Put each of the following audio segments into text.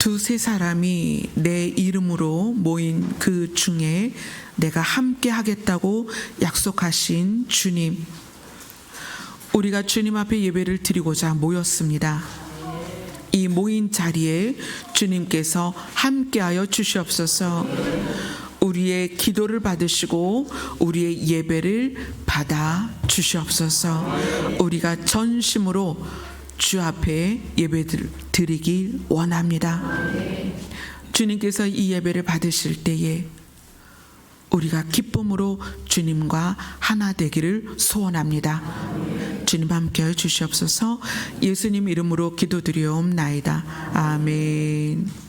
두세 사람이 내 이름으로 모인 그 중에 내가 함께 하겠다고 약속하신 주님, 우리가 주님 앞에 예배를 드리고자 모였습니다. 이 모인 자리에 주님께서 함께하여 주시옵소서. 우리의 기도를 받으시고 우리의 예배를 받아 주시옵소서. 우리가 전심으로 주 앞에 예배 드리길 원합니다. 주님께서 이 예배를 받으실 때에 우리가 기쁨으로 주님과 하나 되기를 소원합니다. 주님 함께하여 주시옵소서. 예수님 이름으로 기도드리옵나이다. 아멘.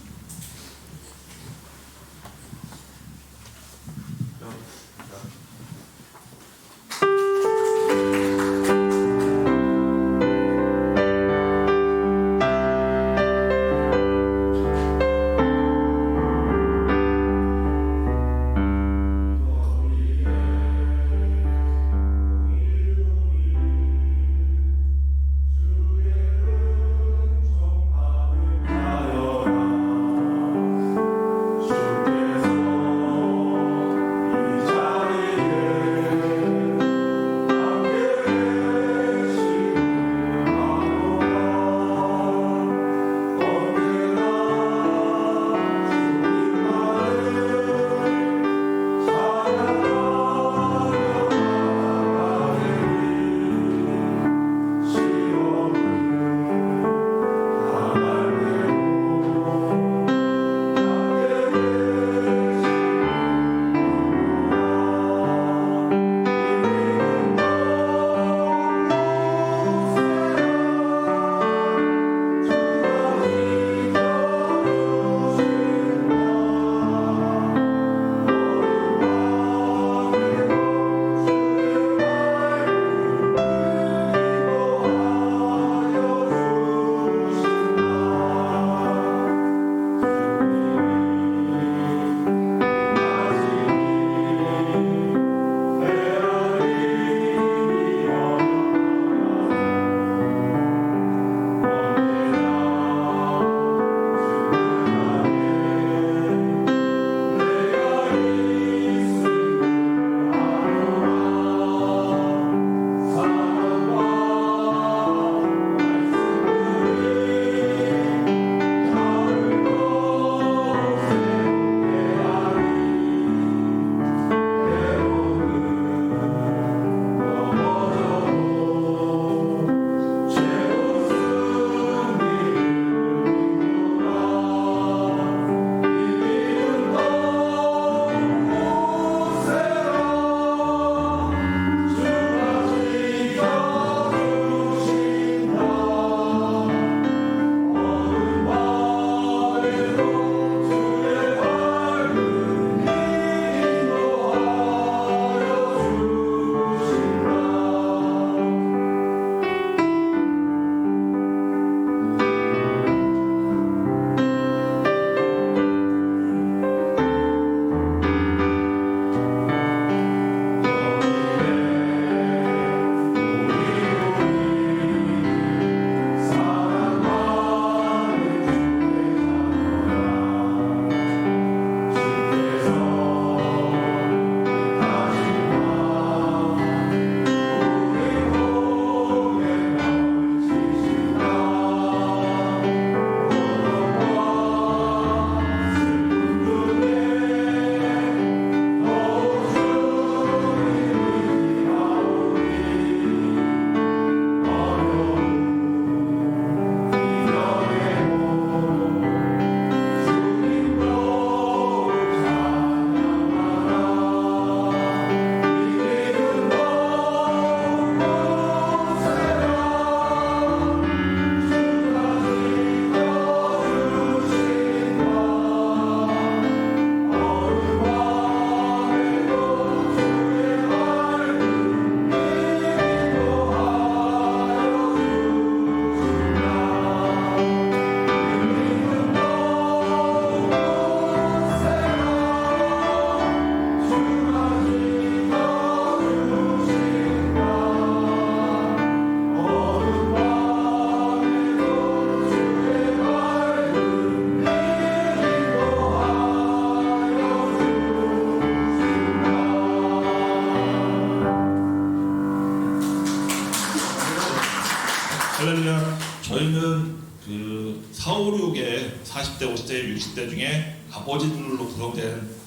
한교육의 40대, 50대, 60대 중에 아버지들로 구성된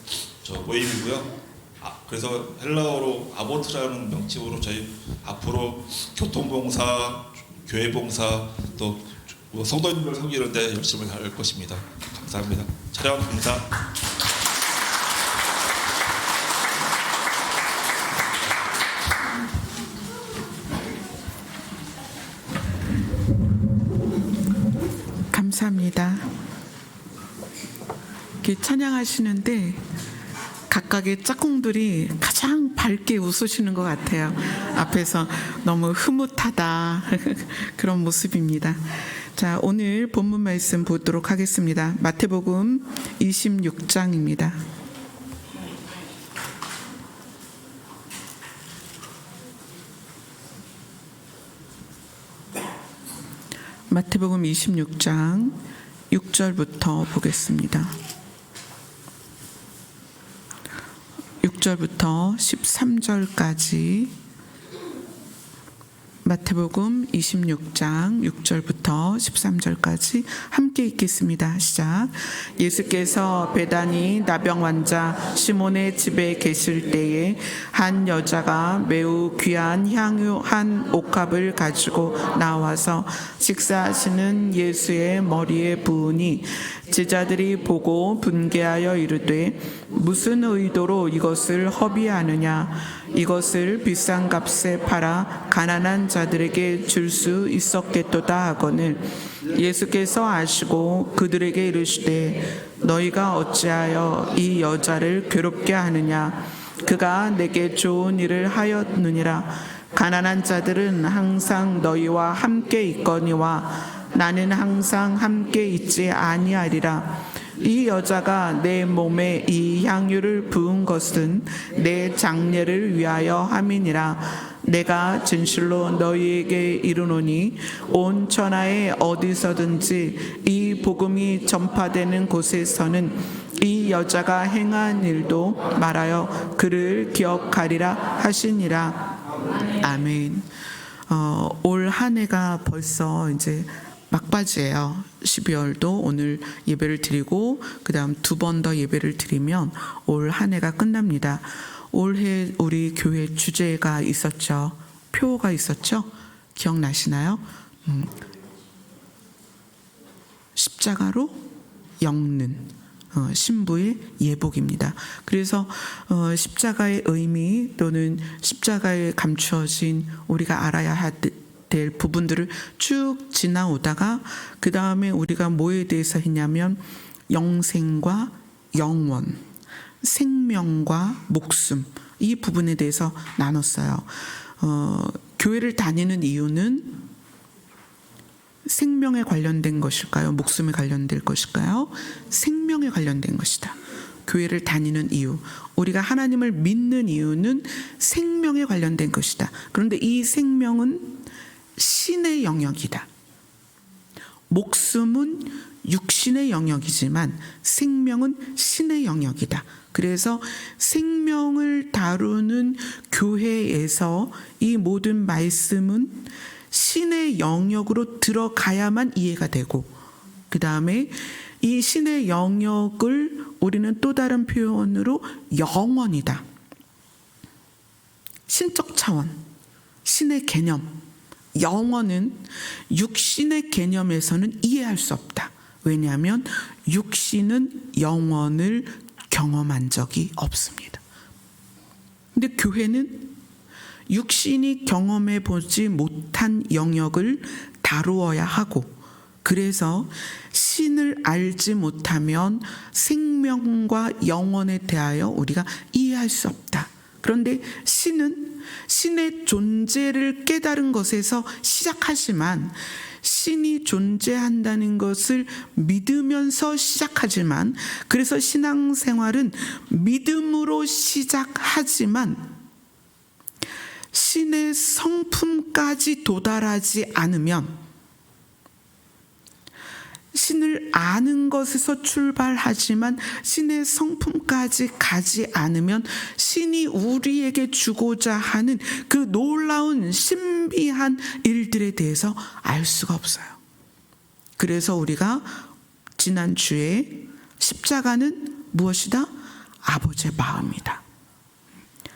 모임이고요. 그래서 헬라어로 아보트라는 명칭으로 저희 앞으로 교통봉사, 교회봉사 또 성도님들 섬기는 데 열심히 할 것입니다. 감사합니다. 촬영합니다. 감사합니다. 이렇게 찬양하시는데 각각의 짝꿍들이 가장 밝게 웃으시는 것 같아요. 앞에서 너무 흐뭇하다 그런 모습입니다. 자, 오늘 본문 말씀 보도록 하겠습니다. 마태복음 26장입니다. 마태복음 26장 6절부터 보겠습니다. 6절부터 13절까지 마태복음 26장 6절부터 13절까지 함께 읽겠습니다. 시작. 예수께서 베다니 나병 환자 시몬의 집에 계실 때에 한 여자가 매우 귀한 향유 한 옥합을 가지고 나와서 식사하시는 예수의 머리에 부으니 제자들이 보고 분개하여 이르되 무슨 의도로 이것을 허비하느냐, 이것을 비싼 값에 팔아 가난한 자들에게 줄 수 있었겠도다 하거늘 예수께서 아시고 그들에게 이르시되 너희가 어찌하여 이 여자를 괴롭게 하느냐, 그가 내게 좋은 일을 하였느니라. 가난한 자들은 항상 너희와 함께 있거니와 나는 항상 함께 있지 아니하리라. 이 여자가 내 몸에 이 향유를 부은 것은 내 장례를 위하여 함이니라. 내가 진실로 너희에게 이르노니 온 천하에 어디서든지 이 복음이 전파되는 곳에서는 이 여자가 행한 일도 말하여 그를 기억하리라 하시니라. 아멘. 올 한 해가 벌써 이제 막바지예요. 12월도 오늘 예배를 드리고 그 다음 2번 더 예배를 드리면 올 한 해가 끝납니다. 올해 우리 교회 주제가 있었죠. 표가 있었죠. 기억나시나요? 십자가로 엮는 신부의 예복입니다. 그래서 십자가의 의미 또는 십자가에 감추어진 우리가 알아야 될 부분들을 쭉 지나오다가 그 다음에 우리가 뭐에 대해서 했냐면 영생과 영원, 생명과 목숨, 이 부분에 대해서 나눴어요. 교회를 다니는 이유는 생명에 관련된 것일까요? 목숨에 관련된 것일까요? 생명에 관련된 것이다. 교회를 다니는 이유, 우리가 하나님을 믿는 이유는 생명에 관련된 것이다. 그런데 이 생명은 신의 영역이다. 목숨은 육신의 영역이지만 생명은 신의 영역이다. 그래서 생명을 다루는 교회에서 이 모든 말씀은 신의 영역으로 들어가야만 이해가 되고, 그 다음에 이 신의 영역을 우리는 또 다른 표현으로 영원이다. 신적 차원, 신의 개념. 영원은 육신의 개념에서는 이해할 수 없다. 왜냐하면 육신은 영원을 경험한 적이 없습니다. 근데 교회는 육신이 경험해 보지 못한 영역을 다루어야 하고, 그래서 신을 알지 못하면 생명과 영원에 대하여 우리가 이해할 수 없다. 그런데 신은 신의 존재를 깨달은 것에서 시작하지만, 신이 존재한다는 것을 믿으면서 시작하지만, 그래서 신앙생활은 믿음으로 시작하지만 신의 성품까지 도달하지 않으면, 신을 아는 것에서 출발하지만 신의 성품까지 가지 않으면 신이 우리에게 주고자 하는 그 놀라운 신비한 일들에 대해서 알 수가 없어요. 그래서 우리가 지난주에 십자가는 무엇이다? 아버지의 마음이다.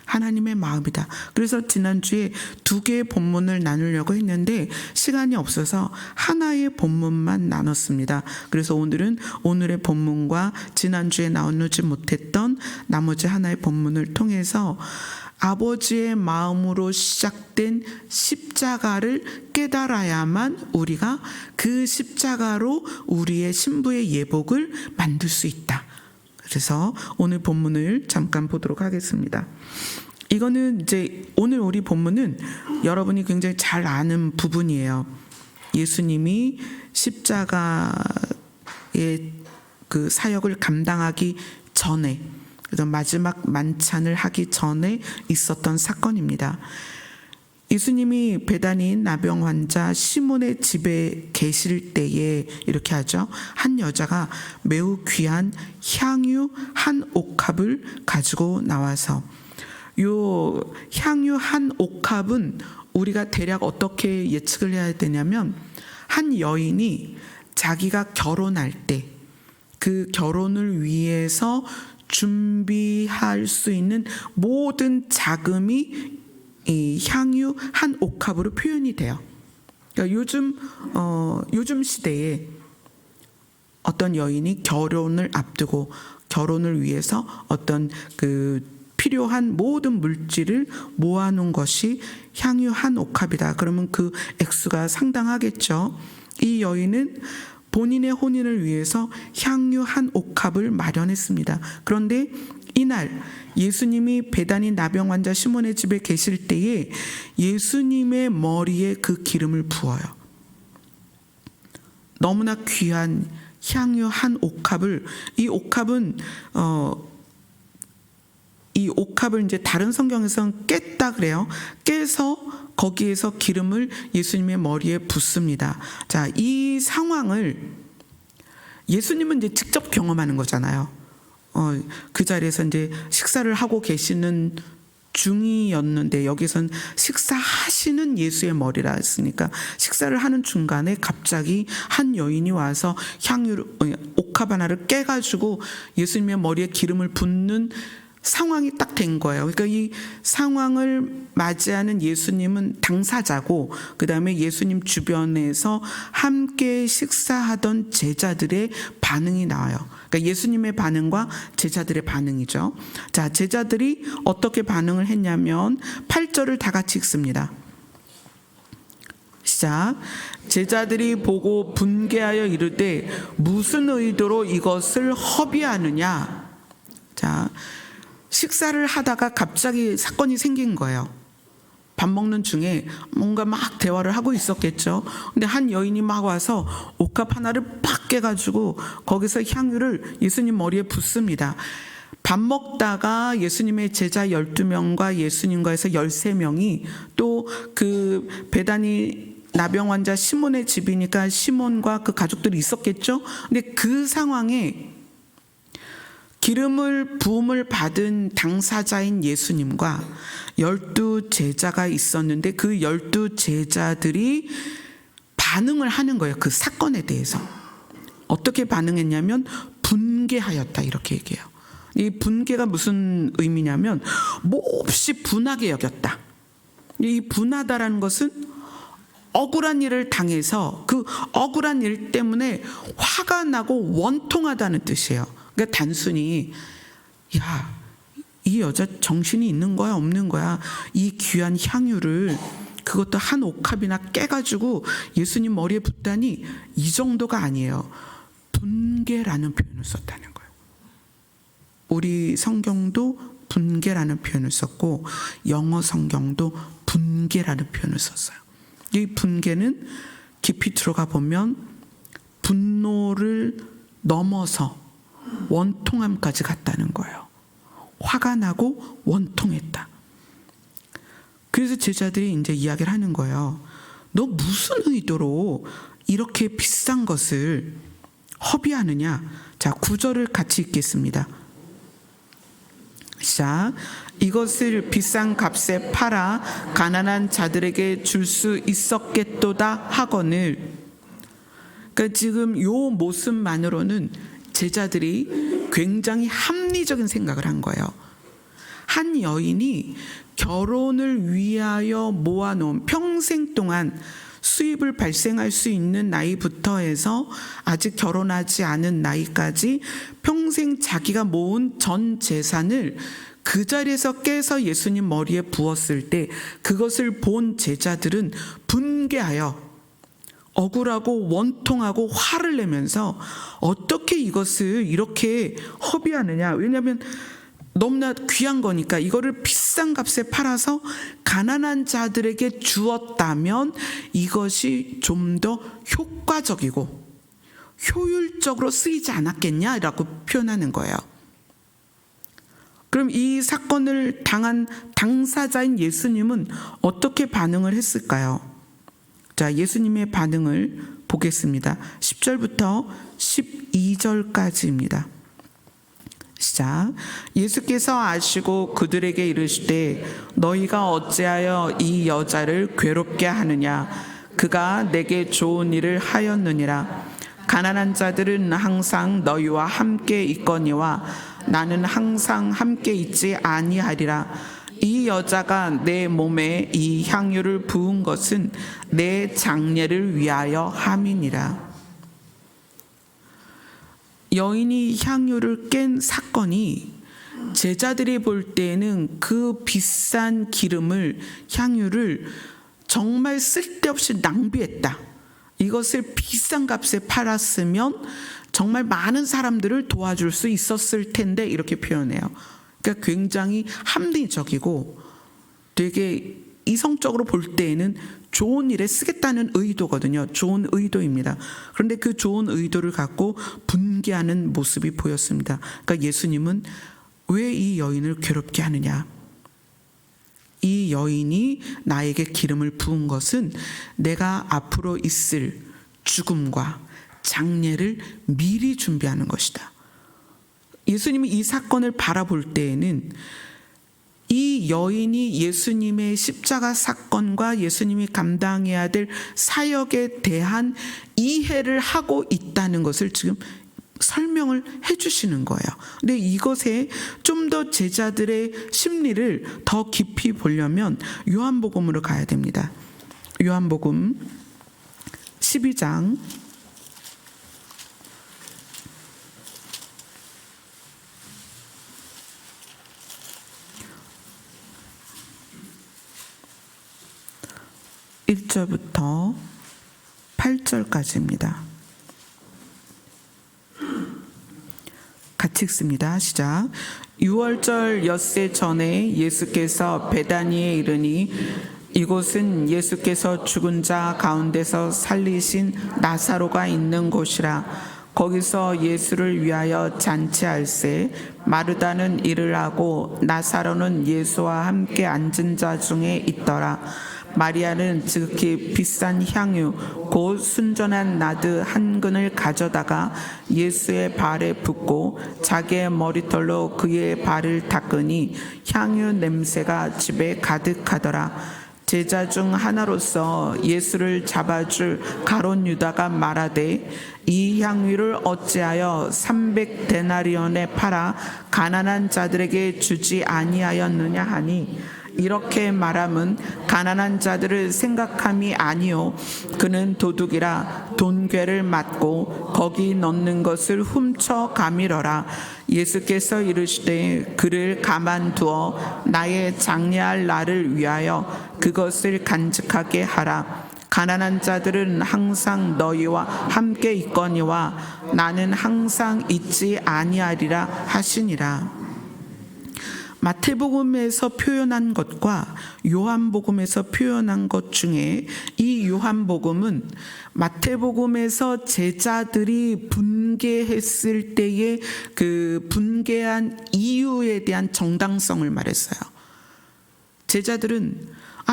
하나님의 마음이다. 그래서 지난주에 두 개의 본문을 나누려고 했는데 시간이 없어서 하나의 본문만 나눴습니다. 그래서 오늘은 오늘의 본문과 지난주에 나누지 못했던 나머지 하나의 본문을 통해서 아버지의 마음으로 시작된 십자가를 깨달아야만 우리가 그 십자가로 우리의 신부의 예복을 만들 수 있다. 그래서 오늘 본문을 잠깐 보도록 하겠습니다. 이거는 이제 오늘 우리 본문은 여러분이 굉장히 잘 아는 부분이에요. 예수님이 십자가의 그 사역을 감당하기 전에, 그래서 마지막 만찬을 하기 전에 있었던 사건입니다. 예수님이 배단인 나병 환자 시몬의 집에 계실 때에 이렇게 하죠. 한 여자가 매우 귀한 향유 한 옥합을 가지고 나와서, 요 향유 한 옥합은 우리가 대략 어떻게 예측을 해야 되냐면, 한 여인이 자기가 결혼할 때 그 결혼을 위해서 준비할 수 있는 모든 자금이 이 향유 한 옥합으로 표현이 돼요. 그러니까 요즘 시대에 어떤 여인이 결혼을 앞두고 결혼을 위해서 어떤 그 필요한 모든 물질을 모아놓은 것이 향유 한 옥합이다. 그러면 그 액수가 상당하겠죠. 이 여인은 본인의 혼인을 위해서 향유 한 옥합을 마련했습니다. 그런데 이날 예수님이 배단인 나병 환자 시몬의 집에 계실 때에 예수님의 머리에 그 기름을 부어요. 너무나 귀한 향유 한 옥합을, 이 옥합은 이제 다른 성경에서는 깼다 그래요. 깨서 거기에서 기름을 예수님의 머리에 붓습니다. 자, 이 상황을 예수님은 이제 직접 경험하는 거잖아요. 그 자리에서 이제 식사를 하고 계시는 중이었는데, 여기선 식사하시는 예수의 머리라 했으니까 식사를 하는 중간에 갑자기 한 여인이 와서 옥합 하나를 깨가지고 예수님의 머리에 기름을 붓는 상황이 딱 된 거예요. 그러니까 이 상황을 맞이하는 예수님은 당사자고, 그 다음에 예수님 주변에서 함께 식사하던 제자들의 반응이 나와요. 그러니까 예수님의 반응과 제자들의 반응이죠. 자, 제자들이 어떻게 반응을 했냐면 8절을 다 같이 읽습니다. 시작. 제자들이 보고 분개하여 이르되 무슨 의도로 이것을 허비하느냐. 자, 식사를 하다가 갑자기 사건이 생긴 거예요. 밥 먹는 중에 뭔가 막 대화를 하고 있었겠죠. 근데 한 여인이 막 와서 옥합 하나를 팍 깨가지고 거기서 향유를 예수님 머리에 붓습니다. 밥 먹다가 예수님의 제자 12명과 예수님과에서 13명이 또 그 배단이 나병 환자 시몬의 집이니까 시몬과 그 가족들이 있었겠죠. 근데 그 상황에 기름을 부음을 받은 당사자인 예수님과 12제자가 있었는데 그 12제자들이 반응을 하는 거예요. 그 사건에 대해서. 어떻게 반응했냐면 분개하였다, 이렇게 얘기해요. 이 분개가 무슨 의미냐면 몹시 분하게 여겼다. 이 분하다라는 것은 억울한 일을 당해서 그 억울한 일 때문에 화가 나고 원통하다는 뜻이에요. 그러니까 단순히 야, 이 여자 정신이 있는 거야 없는 거야, 이 귀한 향유를 그것도 한 옥합이나 깨가지고 예수님 머리에 붓다니, 이 정도가 아니에요. 분개라는 표현을 썼다는 거예요. 우리 성경도 분개라는 표현을 썼고 영어 성경도 분개라는 표현을 썼어요. 이 분개는 깊이 들어가 보면 분노를 넘어서 원통함까지 갔다는 거예요. 화가 나고 원통했다. 그래서 제자들이 이제 이야기를 하는 거예요. 너 무슨 의도로 이렇게 비싼 것을 허비하느냐. 자, 9절을 같이 읽겠습니다. 시작. 이것을 비싼 값에 팔아 가난한 자들에게 줄 수 있었겠도다 하거늘. 그러니까 지금 요 모습만으로는 제자들이 굉장히 합리적인 생각을 한 거예요. 한 여인이 결혼을 위하여 모아놓은 평생 동안 수입을 발생할 수 있는 나이부터 해서 아직 결혼하지 않은 나이까지 평생 자기가 모은 전 재산을 그 자리에서 깨서 예수님 머리에 부었을 때 그것을 본 제자들은 분개하여 억울하고 원통하고 화를 내면서 어떻게 이것을 이렇게 허비하느냐. 왜냐하면 너무나 귀한 거니까 이거를 비싼 값에 팔아서 가난한 자들에게 주었다면 이것이 좀 더 효과적이고 효율적으로 쓰이지 않았겠냐라고 표현하는 거예요. 그럼 이 사건을 당한 당사자인 예수님은 어떻게 반응을 했을까요? 자, 예수님의 반응을 보겠습니다. 10절부터 12절까지입니다. 시작. 예수께서 아시고 그들에게 이르시되 너희가 어찌하여 이 여자를 괴롭게 하느냐. 그가 내게 좋은 일을 하였느니라. 가난한 자들은 항상 너희와 함께 있거니와 나는 항상 함께 있지 아니하리라. 이 여자가 내 몸에 이 향유를 부은 것은 내 장례를 위하여 함이니라. 여인이 향유를 깬 사건이 제자들이 볼 때에는 그 비싼 기름을, 향유를 정말 쓸데없이 낭비했다. 이것을 비싼 값에 팔았으면 정말 많은 사람들을 도와줄 수 있었을 텐데 이렇게 표현해요. 그러니까 굉장히 합리적이고 되게 이성적으로 볼 때에는 좋은 일에 쓰겠다는 의도거든요. 좋은 의도입니다. 그런데 그 좋은 의도를 갖고 분개하는 모습이 보였습니다. 그러니까 예수님은 왜 이 여인을 괴롭게 하느냐? 이 여인이 나에게 기름을 부은 것은 내가 앞으로 있을 죽음과 장례를 미리 준비하는 것이다. 예수님이 이 사건을 바라볼 때에는 이 여인이 예수님의 십자가 사건과 예수님이 감당해야 될 사역에 대한 이해를 하고 있다는 것을 지금 설명을 해주시는 거예요. 근데 이것에 좀 더 제자들의 심리를 더 깊이 보려면 요한복음으로 가야 됩니다. 요한복음 12장 1절부터 8절까지입니다. 같이 읽습니다. 시작. 6월절 엿새 전에 예수께서 베다니에 이르니 이곳은 예수께서 죽은 자 가운데서 살리신 나사로가 있는 곳이라. 거기서 예수를 위하여 잔치할세 마르다는 일을 하고 나사로는 예수와 함께 앉은 자 중에 있더라. 마리아는 지극히 비싼 향유 곧 순전한 나드 한 근을 가져다가 예수의 발에 붓고 자기의 머리털로 그의 발을 닦으니 향유 냄새가 집에 가득하더라. 제자 중 하나로서 예수를 잡아줄 가롯 유다가 말하되 이 향유를 어찌하여 300데나리온에 팔아 가난한 자들에게 주지 아니하였느냐 하니 이렇게 말함은 가난한 자들을 생각함이 아니요 그는 도둑이라 돈괴를 맞고 거기 넣는 것을 훔쳐 가밀어라. 예수께서 이르시되 그를 가만두어 나의 장례할 날을 위하여 그것을 간직하게 하라. 가난한 자들은 항상 너희와 함께 있거니와 나는 항상 있지 아니하리라 하시니라. 마태복음에서 표현한 것과 요한복음에서 표현한 것 중에 이 요한복음은 마태복음에서 제자들이 분개했을 때의 그 분개한 이유에 대한 정당성을 말했어요. 제자들은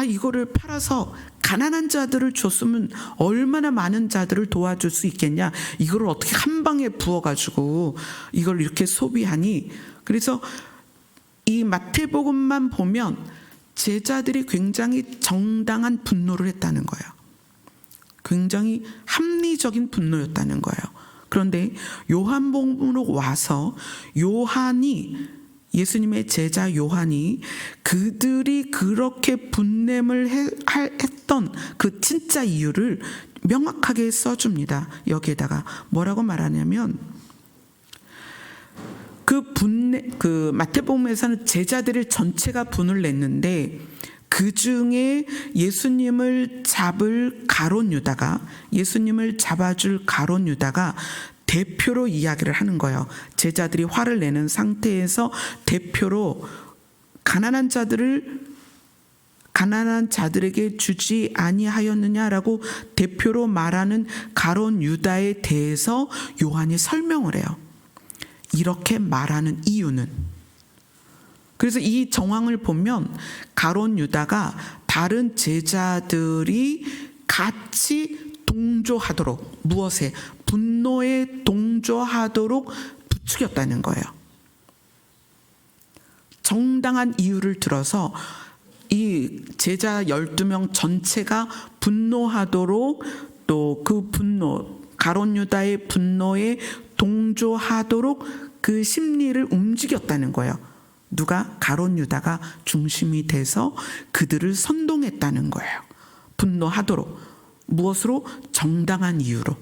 이거를 팔아서 가난한 자들을 줬으면 얼마나 많은 자들을 도와줄 수 있겠냐. 이걸 어떻게 한 방에 부어가지고 이걸 이렇게 소비하니. 그래서 이 마태복음만 보면 제자들이 굉장히 정당한 분노를 했다는 거예요. 굉장히 합리적인 분노였다는 거예요. 그런데 요한복음으로 와서 예수님의 제자 요한이 그들이 그렇게 분냄을 했던 그 진짜 이유를 명확하게 써줍니다. 여기에다가 뭐라고 말하냐면 그 마태복음에서는 제자들을 전체가 분을 냈는데 그 중에 예수님을 잡아줄 가룟 유다가 대표로 이야기를 하는 거예요. 제자들이 화를 내는 상태에서 대표로 가난한 자들에게 주지 아니하였느냐라고 대표로 말하는 가룟 유다에 대해서 요한이 설명을 해요. 이렇게 말하는 이유는, 그래서 이 정황을 보면 가룟 유다가 다른 제자들이 같이 동조하도록, 무엇에? 분노에 동조하도록 부추겼다는 거예요. 정당한 이유를 들어서 이 제자 12명 전체가 분노하도록, 또 그 분노, 가룟 유다의 분노에 동조하도록 그 심리를 움직였다는 거예요. 누가? 가룟 유다가 중심이 돼서 그들을 선동했다는 거예요. 분노하도록. 무엇으로? 정당한 이유로.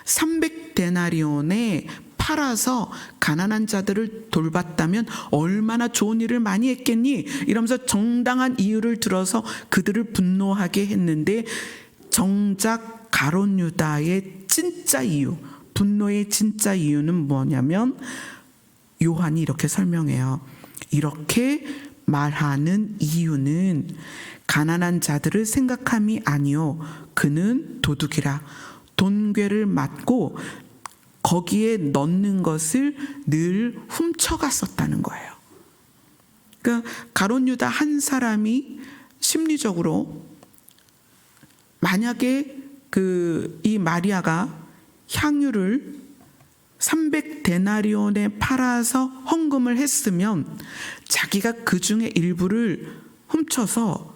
300데나리온에 팔아서 가난한 자들을 돌봤다면 얼마나 좋은 일을 많이 했겠니? 이러면서 정당한 이유를 들어서 그들을 분노하게 했는데, 정작 가룟 유다의 진짜 이유, 분노의 진짜 이유는 뭐냐면 요한이 이렇게 설명해요. 이렇게 말하는 이유는 가난한 자들을 생각함이 아니요 그는 도둑이라 돈괴를 맞고 거기에 넣는 것을 늘 훔쳐갔었다는 거예요. 그러니까 가룟 유다 한 사람이 심리적으로, 만약에 이 마리아가 향유를 300데나리온에 팔아서 헌금을 했으면 자기가 그 중에 일부를 훔쳐서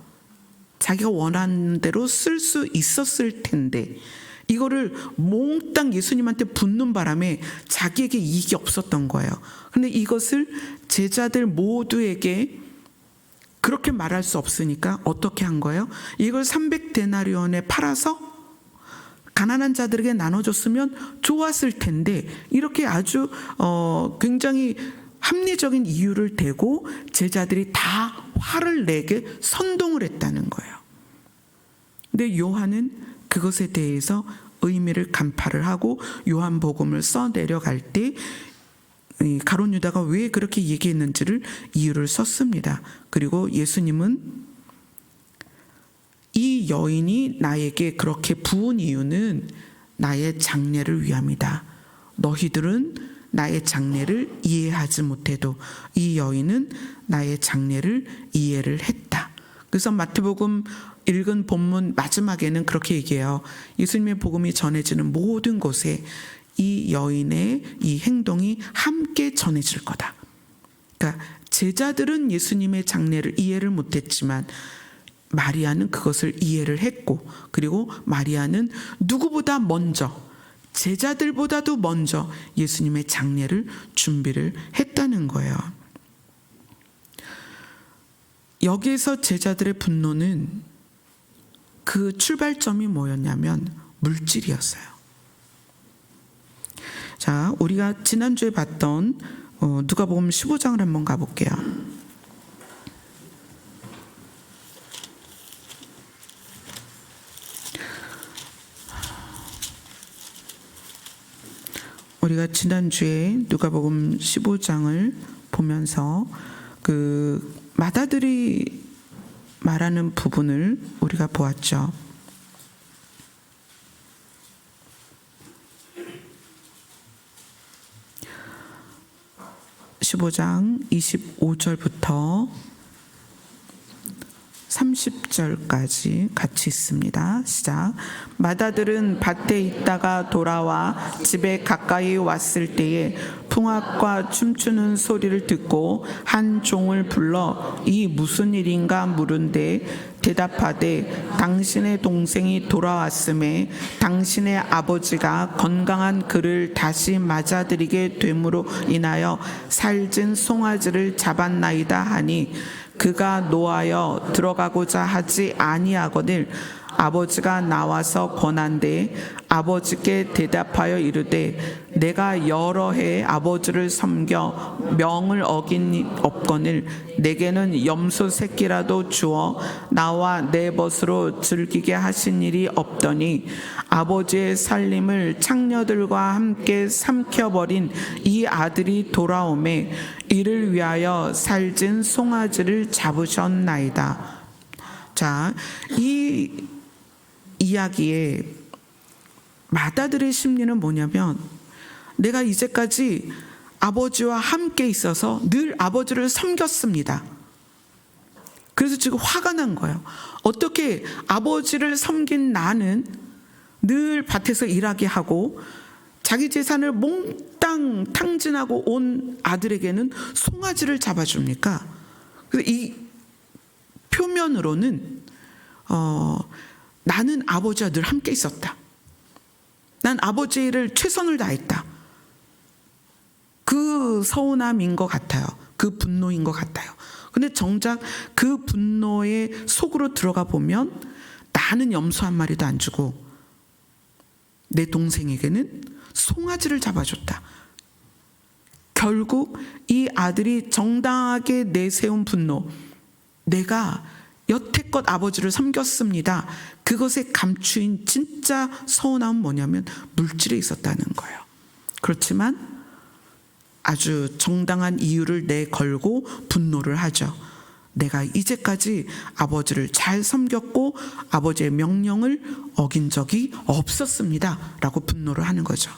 자기가 원하는 대로 쓸 수 있었을 텐데, 이거를 몽땅 예수님한테 붓는 바람에 자기에게 이익이 없었던 거예요. 근데 이것을 제자들 모두에게 그렇게 말할 수 없으니까 어떻게 한 거예요? 이걸 300데나리온에 팔아서 가난한 자들에게 나눠줬으면 좋았을 텐데, 이렇게 아주 굉장히 합리적인 이유를 대고 제자들이 다 화를 내게 선동을 했다는 거예요. 근데 요한은 그것에 대해서 의미를 간파를 하고 요한복음을 써 내려갈 때 가룟 유다가 왜 그렇게 얘기했는지를 이유를 썼습니다. 그리고 예수님은 이 여인이 나에게 그렇게 부은 이유는 나의 장례를 위함이다. 너희들은 나의 장례를 이해하지 못해도 이 여인은 나의 장례를 이해를 했다. 그래서 마태복음 읽은 본문 마지막에는 그렇게 얘기해요. 예수님의 복음이 전해지는 모든 곳에 이 여인의 이 행동이 함께 전해질 거다. 그러니까 제자들은 예수님의 장례를 이해를 못했지만 마리아는 그것을 이해를 했고, 그리고 마리아는 누구보다 먼저, 제자들보다도 먼저 예수님의 장례를 준비를 했다는 거예요. 여기에서 제자들의 분노는 그 출발점이 뭐였냐면 물질이었어요. 자, 우리가 지난주에 봤던 누가복음 15장을 한번 가볼게요. 우리가 지난주에 누가복음 15장을 보면서 그 마다들이 말하는 부분을 우리가 보았죠. (15장) 25절부터 30절까지 같이 있습니다. 시작. 마다들은 밭에 있다가 돌아와 집에 가까이 왔을 때에 풍악과 춤추는 소리를 듣고 한 종을 불러 이 무슨 일인가 물은데 대답하되 당신의 동생이 돌아왔음에 당신의 아버지가 건강한 그를 다시 맞아들이게 됨으로 인하여 살찐 송아지를 잡았나이다 하니 그가 노하여 들어가고자 하지 아니하거늘 아버지가 나와서 권한대 아버지께 대답하여 이르되 내가 여러 해 아버지를 섬겨 명을 어긴 없거늘 내게는 염소 새끼라도 주어 나와 내 벗으로 즐기게 하신 일이 없더니 아버지의 살림을 창녀들과 함께 삼켜버린 이 아들이 돌아오매 이를 위하여 살찐 송아지를 잡으셨나이다. 자, 이 이야기의 맏아들의 심리는 뭐냐면 내가 이제까지 아버지와 함께 있어서 늘 아버지를 섬겼습니다. 그래서 지금 화가 난 거예요. 어떻게 아버지를 섬긴 나는 늘 밭에서 일하게 하고 자기 재산을 몽땅 탕진하고 온 아들에게는 송아지를 잡아줍니까? 그래서 이 표면으로는 나는 아버지와 늘 함께 있었다. 난 아버지를 최선을 다했다. 그 서운함인 것 같아요. 그 분노인 것 같아요. 근데 정작 그 분노의 속으로 들어가 보면 나는 염소 한 마리도 안 주고 내 동생에게는 송아지를 잡아줬다. 결국 이 아들이 정당하게 내세운 분노, 내가 여태껏 아버지를 섬겼습니다. 그것에 감추인 진짜 서운함은 뭐냐면 물질에 있었다는 거예요. 그렇지만 아주 정당한 이유를 내걸고 분노를 하죠. 내가 이제까지 아버지를 잘 섬겼고 아버지의 명령을 어긴 적이 없었습니다. 라고 분노를 하는 거죠.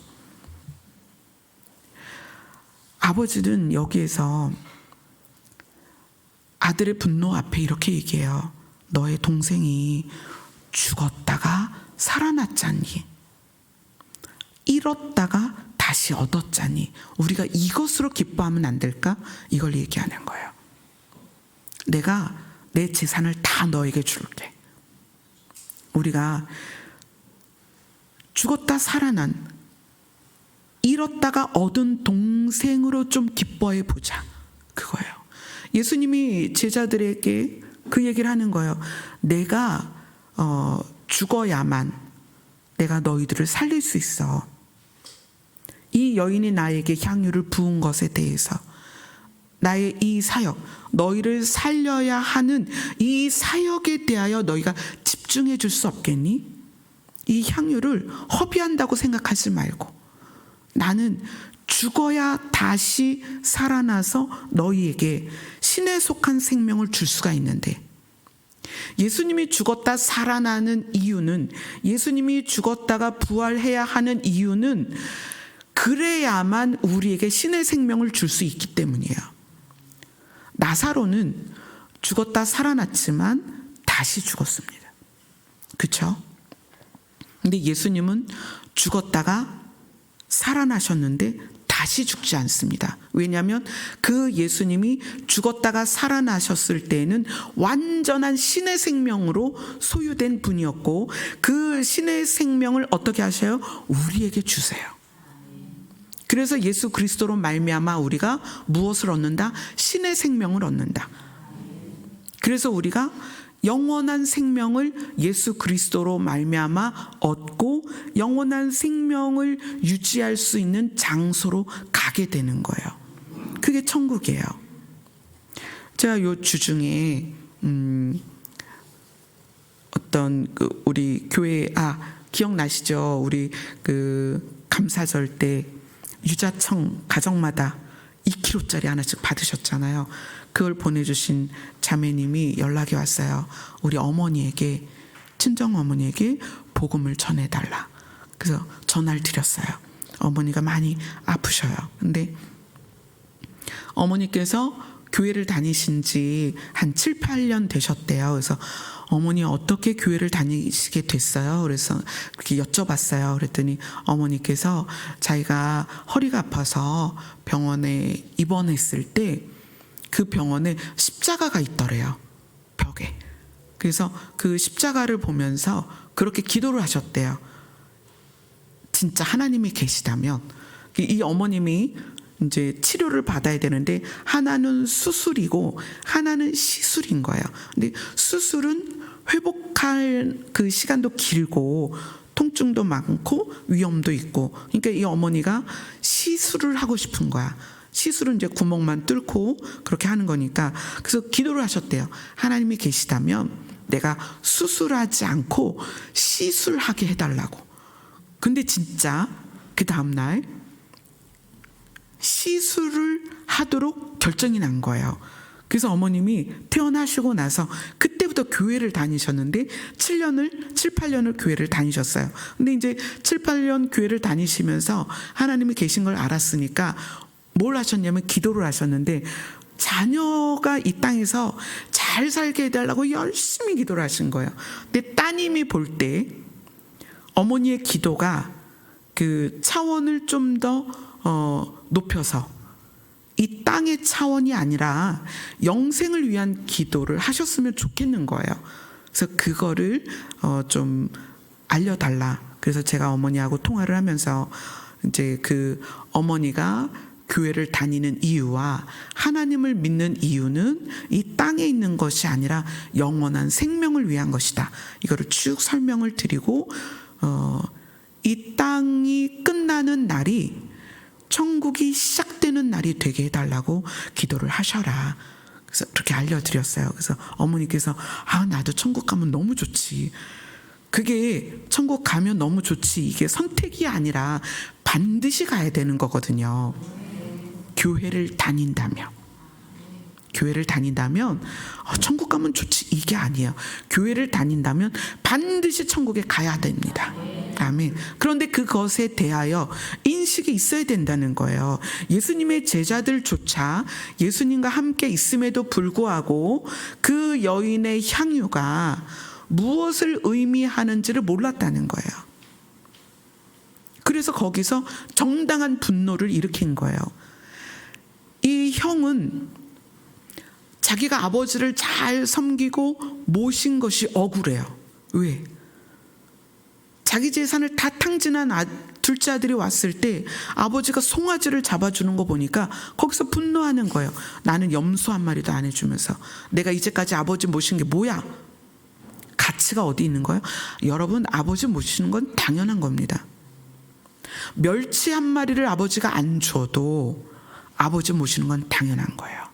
아버지는 여기에서 아들의 분노 앞에 이렇게 얘기해요. 너의 동생이 죽었다가 살아났잖니. 잃었다가 다시 얻었잖니. 우리가 이것으로 기뻐하면 안 될까? 이걸 얘기하는 거예요. 내가 내 재산을 다 너에게 줄게. 우리가 죽었다 살아난, 잃었다가 얻은 동생으로 좀 기뻐해 보자. 그거예요. 예수님이 제자들에게 그 얘기를 하는 거예요. 내가 죽어야만 내가 너희들을 살릴 수 있어. 이 여인이 나에게 향유를 부은 것에 대해서 나의 이 사역, 너희를 살려야 하는 이 사역에 대하여 너희가 집중해 줄 수 없겠니? 이 향유를 허비한다고 생각하지 말고 나는 죽어야 다시 살아나서 너희에게 신에 속한 생명을 줄 수가 있는데, 예수님이 죽었다 살아나는 이유는, 예수님이 죽었다가 부활해야 하는 이유는 그래야만 우리에게 신의 생명을 줄 수 있기 때문이에요. 나사로는 죽었다 살아났지만 다시 죽었습니다. 그렇죠? 근데 예수님은 죽었다가 살아나셨는데 다시 죽지 않습니다. 왜냐하면 그 예수님이 죽었다가 살아나셨을 때에는 완전한 신의 생명으로 소유된 분이었고, 그 신의 생명을 어떻게 하셔요? 우리에게 주세요. 그래서 예수 그리스도로 말미암아 우리가 무엇을 얻는다? 신의 생명을 얻는다. 그래서 우리가 영원한 생명을 예수 그리스도로 말미암아 얻고 영원한 생명을 유지할 수 있는 장소로 가게 되는 거예요. 그게 천국이에요. 제가 요 주중에 어떤 우리 교회 기억나시죠? 우리 감사절 때 유자청 가정마다 2kg짜리 하나씩 받으셨잖아요. 그걸 보내주신 자매님이 연락이 왔어요. 우리 어머니에게, 친정 어머니에게 복음을 전해달라. 그래서 전화를 드렸어요. 어머니가 많이 아프셔요. 근데 어머니께서 교회를 다니신 지 한 7, 8년 되셨대요. 그래서 어머니 어떻게 교회를 다니시게 됐어요? 그래서 그렇게 여쭤봤어요. 그랬더니 어머니께서 자기가 허리가 아파서 병원에 입원했을 때 그 병원에 십자가가 있더래요. 벽에. 그래서 그 십자가를 보면서 그렇게 기도를 하셨대요. 진짜 하나님이 계시다면, 이 어머님이 이제 치료를 받아야 되는데 하나는 수술이고 하나는 시술인 거예요. 근데 수술은 회복할 그 시간도 길고 통증도 많고 위험도 있고, 그러니까 이 어머니가 시술을 하고 싶은 거야. 시술은 이제 구멍만 뚫고 그렇게 하는 거니까. 그래서 기도를 하셨대요. 하나님이 계시다면 내가 수술하지 않고 시술하게 해달라고. 근데 진짜 그 다음날 시술을 하도록 결정이 난 거예요. 그래서 어머님이 퇴원하시고 나서 그때부터 교회를 다니셨는데 7, 8년을 교회를 다니셨어요. 근데 이제 7, 8년 교회를 다니시면서 하나님이 계신 걸 알았으니까 뭘 하셨냐면 기도를 하셨는데, 자녀가 이 땅에서 잘 살게 해달라고 열심히 기도를 하신 거예요. 근데 따님이 볼 때 어머니의 기도가 그 차원을 좀 더 높여서 이 땅의 차원이 아니라 영생을 위한 기도를 하셨으면 좋겠는 거예요. 그래서 그거를 좀 알려달라. 그래서 제가 어머니하고 통화를 하면서 이제 그 어머니가 교회를 다니는 이유와 하나님을 믿는 이유는 이 땅에 있는 것이 아니라 영원한 생명을 위한 것이다. 이거를 쭉 설명을 드리고 이 땅이 끝나는 날이 천국이 시작되는 날이 되게 해달라고 기도를 하셔라. 그래서 그렇게 알려드렸어요. 그래서 어머니께서 나도 천국 가면 너무 좋지. 그게 천국 가면 너무 좋지. 이게 선택이 아니라 반드시 가야 되는 거거든요. 교회를 다닌다면 천국 가면 좋지 이게 아니에요. 교회를 다닌다면 반드시 천국에 가야 됩니다. 아멘. 그런데 그것에 대하여 인식이 있어야 된다는 거예요. 예수님의 제자들조차 예수님과 함께 있음에도 불구하고 그 여인의 향유가 무엇을 의미하는지를 몰랐다는 거예요. 그래서 거기서 정당한 분노를 일으킨 거예요. 이 형은 자기가 아버지를 잘 섬기고 모신 것이 억울해요. 왜? 자기 재산을 다 탕진한 둘째 아들이 왔을 때 아버지가 송아지를 잡아주는 거 보니까 거기서 분노하는 거예요. 나는 염소 한 마리도 안 해주면서 내가 이제까지 아버지 모신 게 뭐야? 가치가 어디 있는 거예요? 여러분, 아버지 모시는 건 당연한 겁니다. 멸치 한 마리를 아버지가 안 줘도 아버지 모시는 건 당연한 거예요.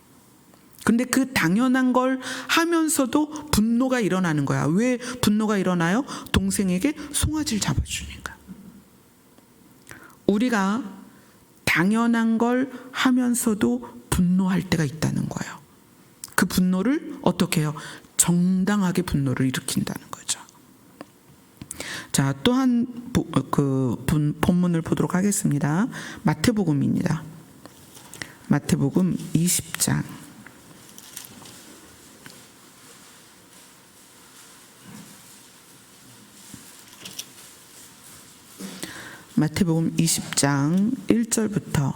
근데 그 당연한 걸 하면서도 분노가 일어나는 거야. 왜 분노가 일어나요? 동생에게 송아지를 잡아주니까. 우리가 당연한 걸 하면서도 분노할 때가 있다는 거예요. 그 분노를 어떻게 해요? 정당하게 분노를 일으킨다는 거죠. 자, 또한 본문을 보도록 하겠습니다. 마태복음입니다. 마태복음 20장. 마태복음 20장 1절부터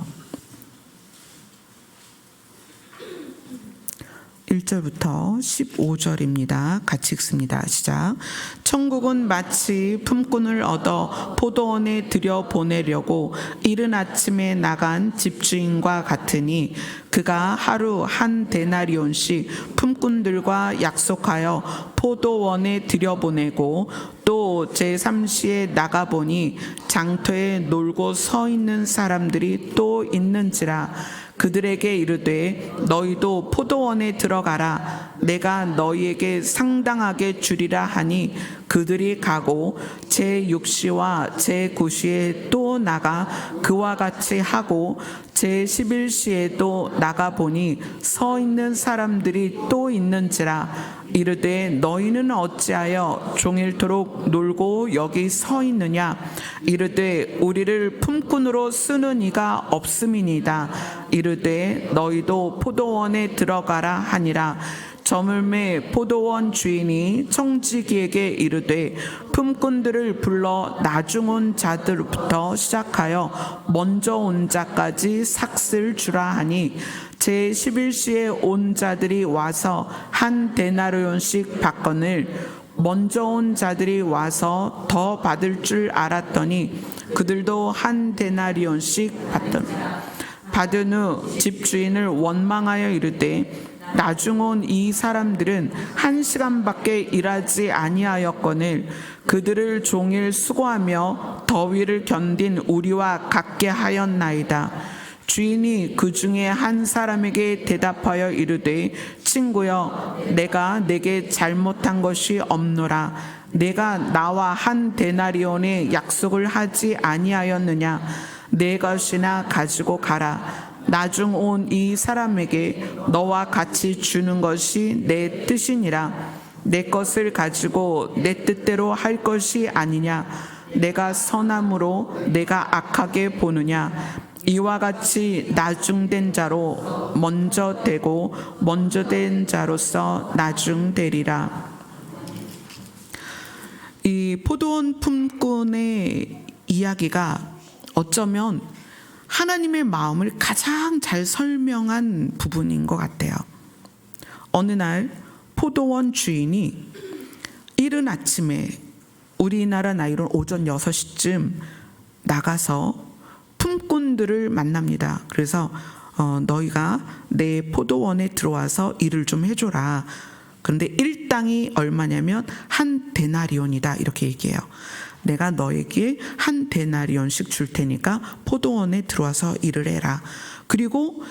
15절입니다. 같이 읽습니다. 시작. 천국은 마치 품꾼을 얻어 포도원에 들여보내려고 이른 아침에 나간 집주인과 같으니 그가 하루 한 데나리온씩 품꾼들과 약속하여 포도원에 들여보내고 또 제3시에 나가보니 장터에 놀고 서 있는 사람들이 또 있는지라. 그들에게 이르되 너희도 포도원에 들어가라. 내가 너희에게 상당하게 주리라 하니 그들이 가고 제6시와 제9시에 또 나가 그와 같이 하고 제11시에도 나가보니 서 있는 사람들이 또 있는지라. 이르되 너희는 어찌하여 종일토록 놀고 여기 서 있느냐. 이르되 우리를 품꾼으로 쓰는 이가 없음이니이다. 이르되 너희도 포도원에 들어가라 하니라. 저물매 포도원 주인이 청지기에게 이르되 품꾼들을 불러 나중 온 자들부터 시작하여 먼저 온 자까지 삭슬 주라 하니 제 11시에 온 자들이 와서 한 데나리온씩 받거늘 먼저 온 자들이 와서 더 받을 줄 알았더니 그들도 한 데나리온씩 받은 후 집주인을 원망하여 이르되 나중 온 이 사람들은 1시간밖에 일하지 아니하였거늘 그들을 종일 수고하며 더위를 견딘 우리와 같게 하였나이다. 주인이 그 중에 한 사람에게 대답하여 이르되 친구여 내가 내게 잘못한 것이 없노라. 내가 나와 한 데나리온의 약속을 하지 아니하였느냐. 내 것이나 가지고 가라. 나중 온 이 사람에게 너와 같이 주는 것이 내 뜻이니라. 내 것을 가지고 내 뜻대로 할 것이 아니냐. 내가 선함으로 내가 악하게 보느냐. 이와 같이 나중된 자로 먼저 되고 먼저 된 자로서 나중되리라. 이 포도원 품꾼의 이야기가 어쩌면 하나님의 마음을 가장 잘 설명한 부분인 것 같아요. 어느 날 포도원 주인이 이른 아침에 우리나라 나이로 오전 6시쯤 나가서 품꾼들을 만납니다. 그래서 너희가 내 포도원에 들어와서 일을 좀 해줘라. 그런데 일당이 얼마냐면 한 데나리온이다 이렇게 얘기해요. 내가 너에게 한 데나리온씩 줄 테니까 포도원에 들어와서 일을 해라. 그리고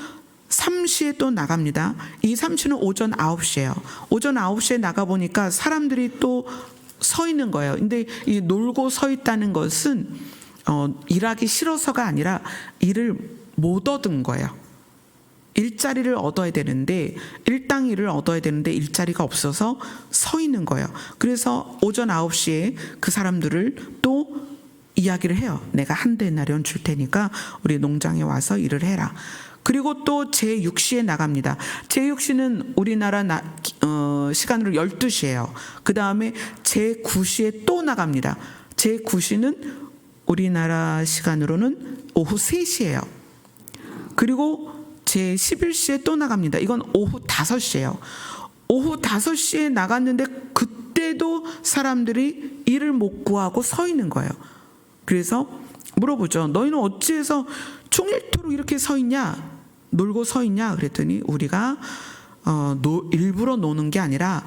3시에 또 나갑니다. 이 3시는 오전 9시예요. 오전 9시에 나가보니까 사람들이 또 서 있는 거예요. 근데 이 놀고 서 있다는 것은 일하기 싫어서가 아니라 일을 못 얻은 거예요. 일자리를 얻어야 되는데 일당 일을 얻어야 되는데 일자리가 없어서 서 있는 거예요. 그래서 오전 9시에 그 사람들을 또 이야기를 해요. 내가 한 데나리온 줄 테니까 우리 농장에 와서 일을 해라. 그리고 또 제6시에 나갑니다. 제6시는 우리나라 시간으로 12시예요. 그 다음에 제9시에 또 나갑니다. 제9시는 우리나라 시간으로는 오후 3시예요. 그리고 제11시에 또 나갑니다. 이건 오후 5시예요. 오후 5시에 나갔는데 그때도 사람들이 일을 못 구하고 서 있는 거예요. 그래서 물어보죠. 너희는 어찌해서 종일토록 이렇게 서 있냐? 놀고 서 있냐? 그랬더니 우리가 일부러 노는 게 아니라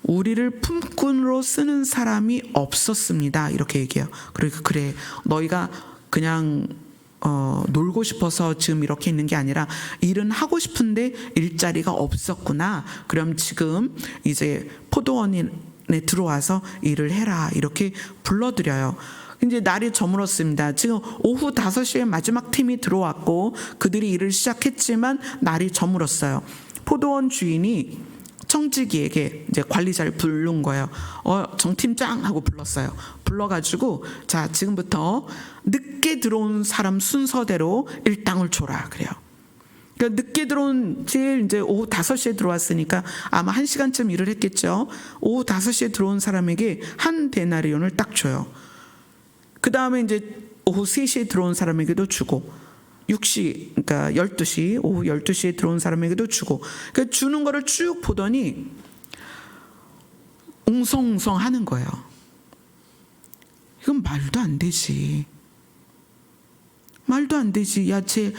우리를 품꾼으로 쓰는 사람이 없었습니다. 이렇게 얘기해요. 그러니까 그래 너희가 그냥 놀고 싶어서 지금 이렇게 있는 게 아니라 일은 하고 싶은데 일자리가 없었구나. 그럼 지금 이제 포도원에 들어와서 일을 해라. 이렇게 불러드려요. 이제 날이 저물었습니다. 지금 오후 5시에 마지막 팀이 들어왔고 그들이 일을 시작했지만 날이 저물었어요. 포도원 주인이 청지기에게 이제 관리자를 부른 거예요. 정 팀장 하고 불렀어요. 불러가지고 자 지금부터 늦게 들어온 사람 순서대로 일당을 줘라 그래요. 그러니까 늦게 들어온 제일 이제 오후 5시에 들어왔으니까 아마 1시간쯤 일을 했겠죠. 오후 5시에 들어온 사람에게 한 데나리온을 딱 줘요. 그 다음에 이제 오후 3시에 들어온 사람에게도 주고 6시, 그러니까 12시, 오후 12시에 들어온 사람에게도 주고 그러니까 주는 거를 쭉 보더니 웅성웅성 하는 거예요. 이건 말도 안 되지. 말도 안 되지. 야, 쟤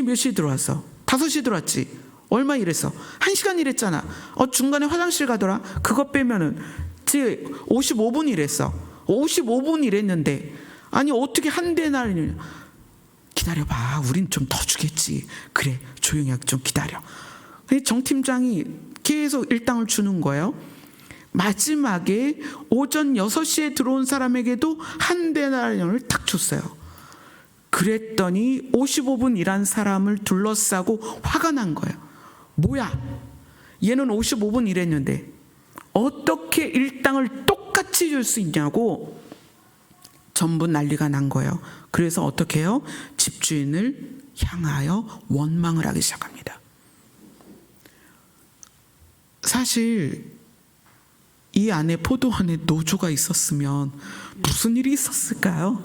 몇 시에 들어왔어? 5시에 들어왔지? 얼마 일했어? 1시간 일했잖아. 중간에 화장실 가더라? 그거 빼면은 쟤 55분 일했어. 55분 일했는데 아니 어떻게 한 데나리온 기다려봐. 우린 좀 더 주겠지. 그래 조용히 하게 좀 기다려. 정 팀장이 계속 일당을 주는 거예요. 마지막에 오전 6시에 들어온 사람에게도 한 데나리온을 딱 줬어요. 그랬더니 55분 일한 사람을 둘러싸고 화가 난 거예요. 뭐야? 얘는 55분 일했는데 어떻게 일당을 똑같이 줄 수 있냐고 전부 난리가 난 거예요. 그래서 어떻게 해요? 집주인을 향하여 원망을 하기 시작합니다. 사실 이 안에 포도원에 노조가 있었으면 무슨 일이 있었을까요?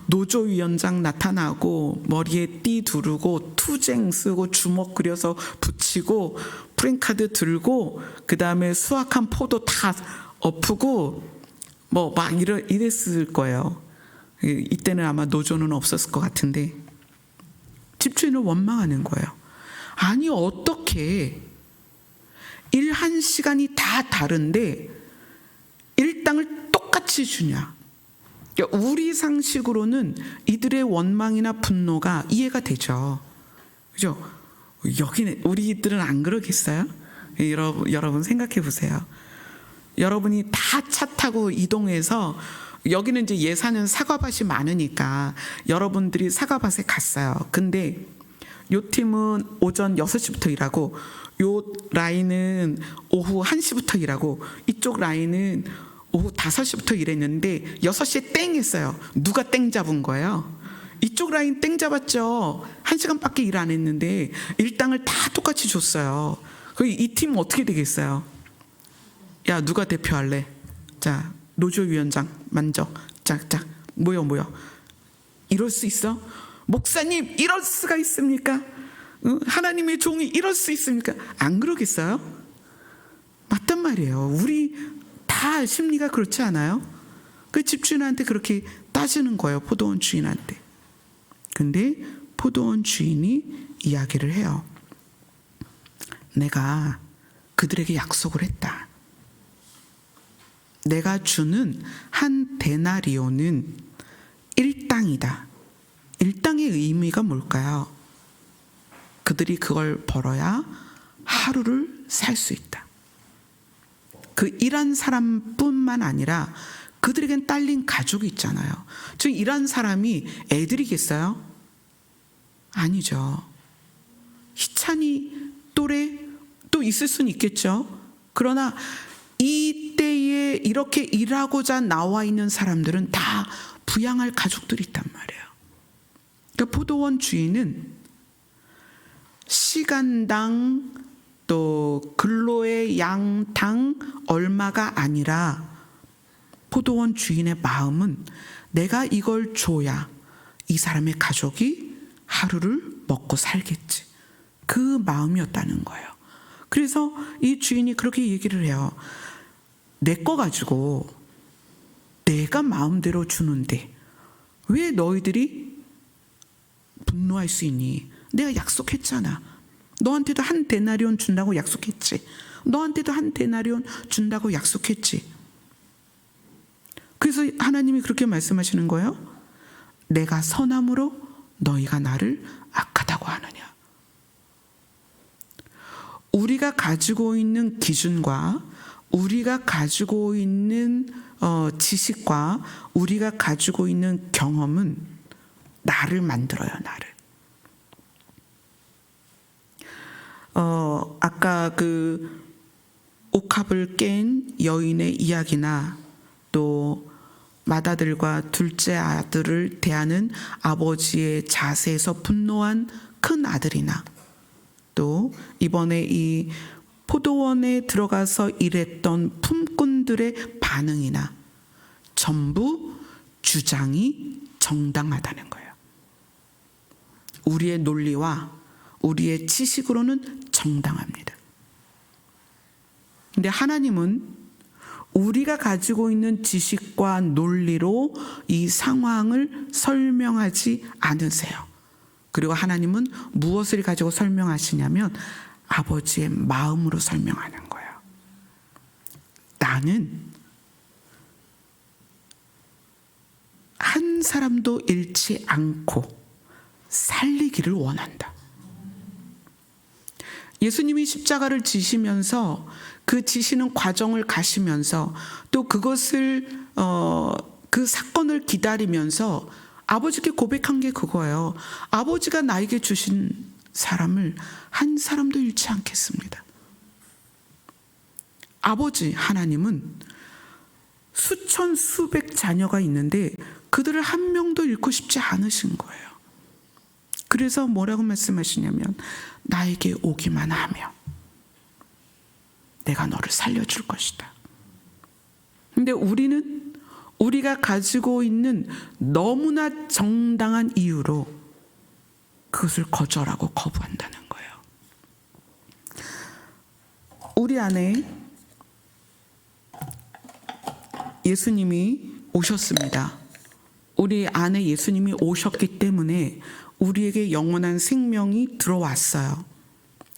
노조위원장 나타나고 머리에 띠 두르고 투쟁 쓰고 주먹 그려서 붙이고 프랭카드 들고 그 다음에 수확한 포도 다 엎고 뭐 막 이랬을 거예요. 이때는 아마 노조는 없었을 것 같은데 집주인을 원망하는 거예요. 아니 어떻게 일 한 시간이 다 다른데 일당을 똑같이 주냐. 그러니까 우리 상식으로는 이들의 원망이나 분노가 이해가 되죠. 그죠? 여기는 우리들은 안 그러겠어요? 여러분 생각해 보세요. 여러분이 다 차 타고 이동해서 여기는 이제 예산은 사과밭이 많으니까 여러분들이 사과밭에 갔어요. 근데 요 팀은 오전 6시부터 일하고 요 라인은 오후 1시부터 일하고 이쪽 라인은 오후 5시부터 일했는데 6시에 땡 했어요. 누가 땡 잡은 거예요? 이쪽 라인 땡 잡았죠. 1시간밖에 일 안 했는데 일당을 다 똑같이 줬어요. 이 팀 어떻게 되겠어요? 야 누가 대표할래? 자 노조위원장 만져. 짝짝 모여. 이럴 수 있어? 목사님 이럴 수가 있습니까? 하나님의 종이 이럴 수 있습니까? 안 그러겠어요? 맞단 말이에요. 우리 다 심리가 그렇지 않아요? 그 집주인한테 그렇게 따지는 거예요. 포도원 주인한테. 근데 포도원 주인이 이야기를 해요. 내가 그들에게 약속을 했다. 내가 주는 한 데나리오는 일당이다. 일당의 의미가 뭘까요? 그들이 그걸 벌어야 하루를 살 수 있다. 그 일한 사람뿐만 아니라 그들에겐 딸린 가족이 있잖아요. 즉 일한 사람이 애들이겠어요? 아니죠. 희찬이 또래 또 있을 수는 있겠죠. 그러나 이때에 이렇게 일하고자 나와 있는 사람들은 다 부양할 가족들이 있단 말이에요. 그러니까 포도원 주인은 시간당 또 근로의 양당 얼마가 아니라 포도원 주인의 마음은 내가 이걸 줘야 이 사람의 가족이 하루를 먹고 살겠지. 그 마음이었다는 거예요. 그래서 이 주인이 그렇게 얘기를 해요. 내 거 가지고 내가 마음대로 주는데 왜 너희들이 분노할 수 있니? 내가 약속했잖아. 너한테도 한 데나리온 준다고 약속했지. 너한테도 한 데나리온 준다고 약속했지. 그래서 하나님이 그렇게 말씀하시는 거예요. 내가 선함으로 너희가 나를 악하다고 하느냐. 우리가 가지고 있는 기준과 우리가 가지고 있는 지식과 우리가 가지고 있는 경험은 나를 만들어요. 나를. 아까 그 옥합을 깬 여인의 이야기나 또 맏아들과 둘째 아들을 대하는 아버지의 자세에서 분노한 큰 아들이나 또 이번에 이 포도원에 들어가서 일했던 품꾼들의 반응이나 전부 주장이 정당하다는 거예요. 우리의 논리와 우리의 지식으로는 정당합니다. 근데 하나님은 우리가 가지고 있는 지식과 논리로 이 상황을 설명하지 않으세요. 그리고 하나님은 무엇을 가지고 설명하시냐면 아버지의 마음으로 설명하는 거예요. 나는 한 사람도 잃지 않고 살리기를 원한다. 예수님이 십자가를 지시면서 그 지시는 과정을 가시면서 또 그것을 그 사건을 기다리면서 아버지께 고백한 게 그거예요. 아버지가 나에게 주신 사람을 한 사람도 잃지 않겠습니다. 아버지 하나님은 수천 수백 자녀가 있는데 그들을 한 명도 잃고 싶지 않으신 거예요. 그래서 뭐라고 말씀하시냐면 나에게 오기만 하면 내가 너를 살려줄 것이다. 근데 우리는 우리가 가지고 있는 너무나 정당한 이유로 그것을 거절하고 거부한다는 거예요. 우리 안에 예수님이 오셨습니다. 우리 안에 예수님이 오셨기 때문에 우리에게 영원한 생명이 들어왔어요.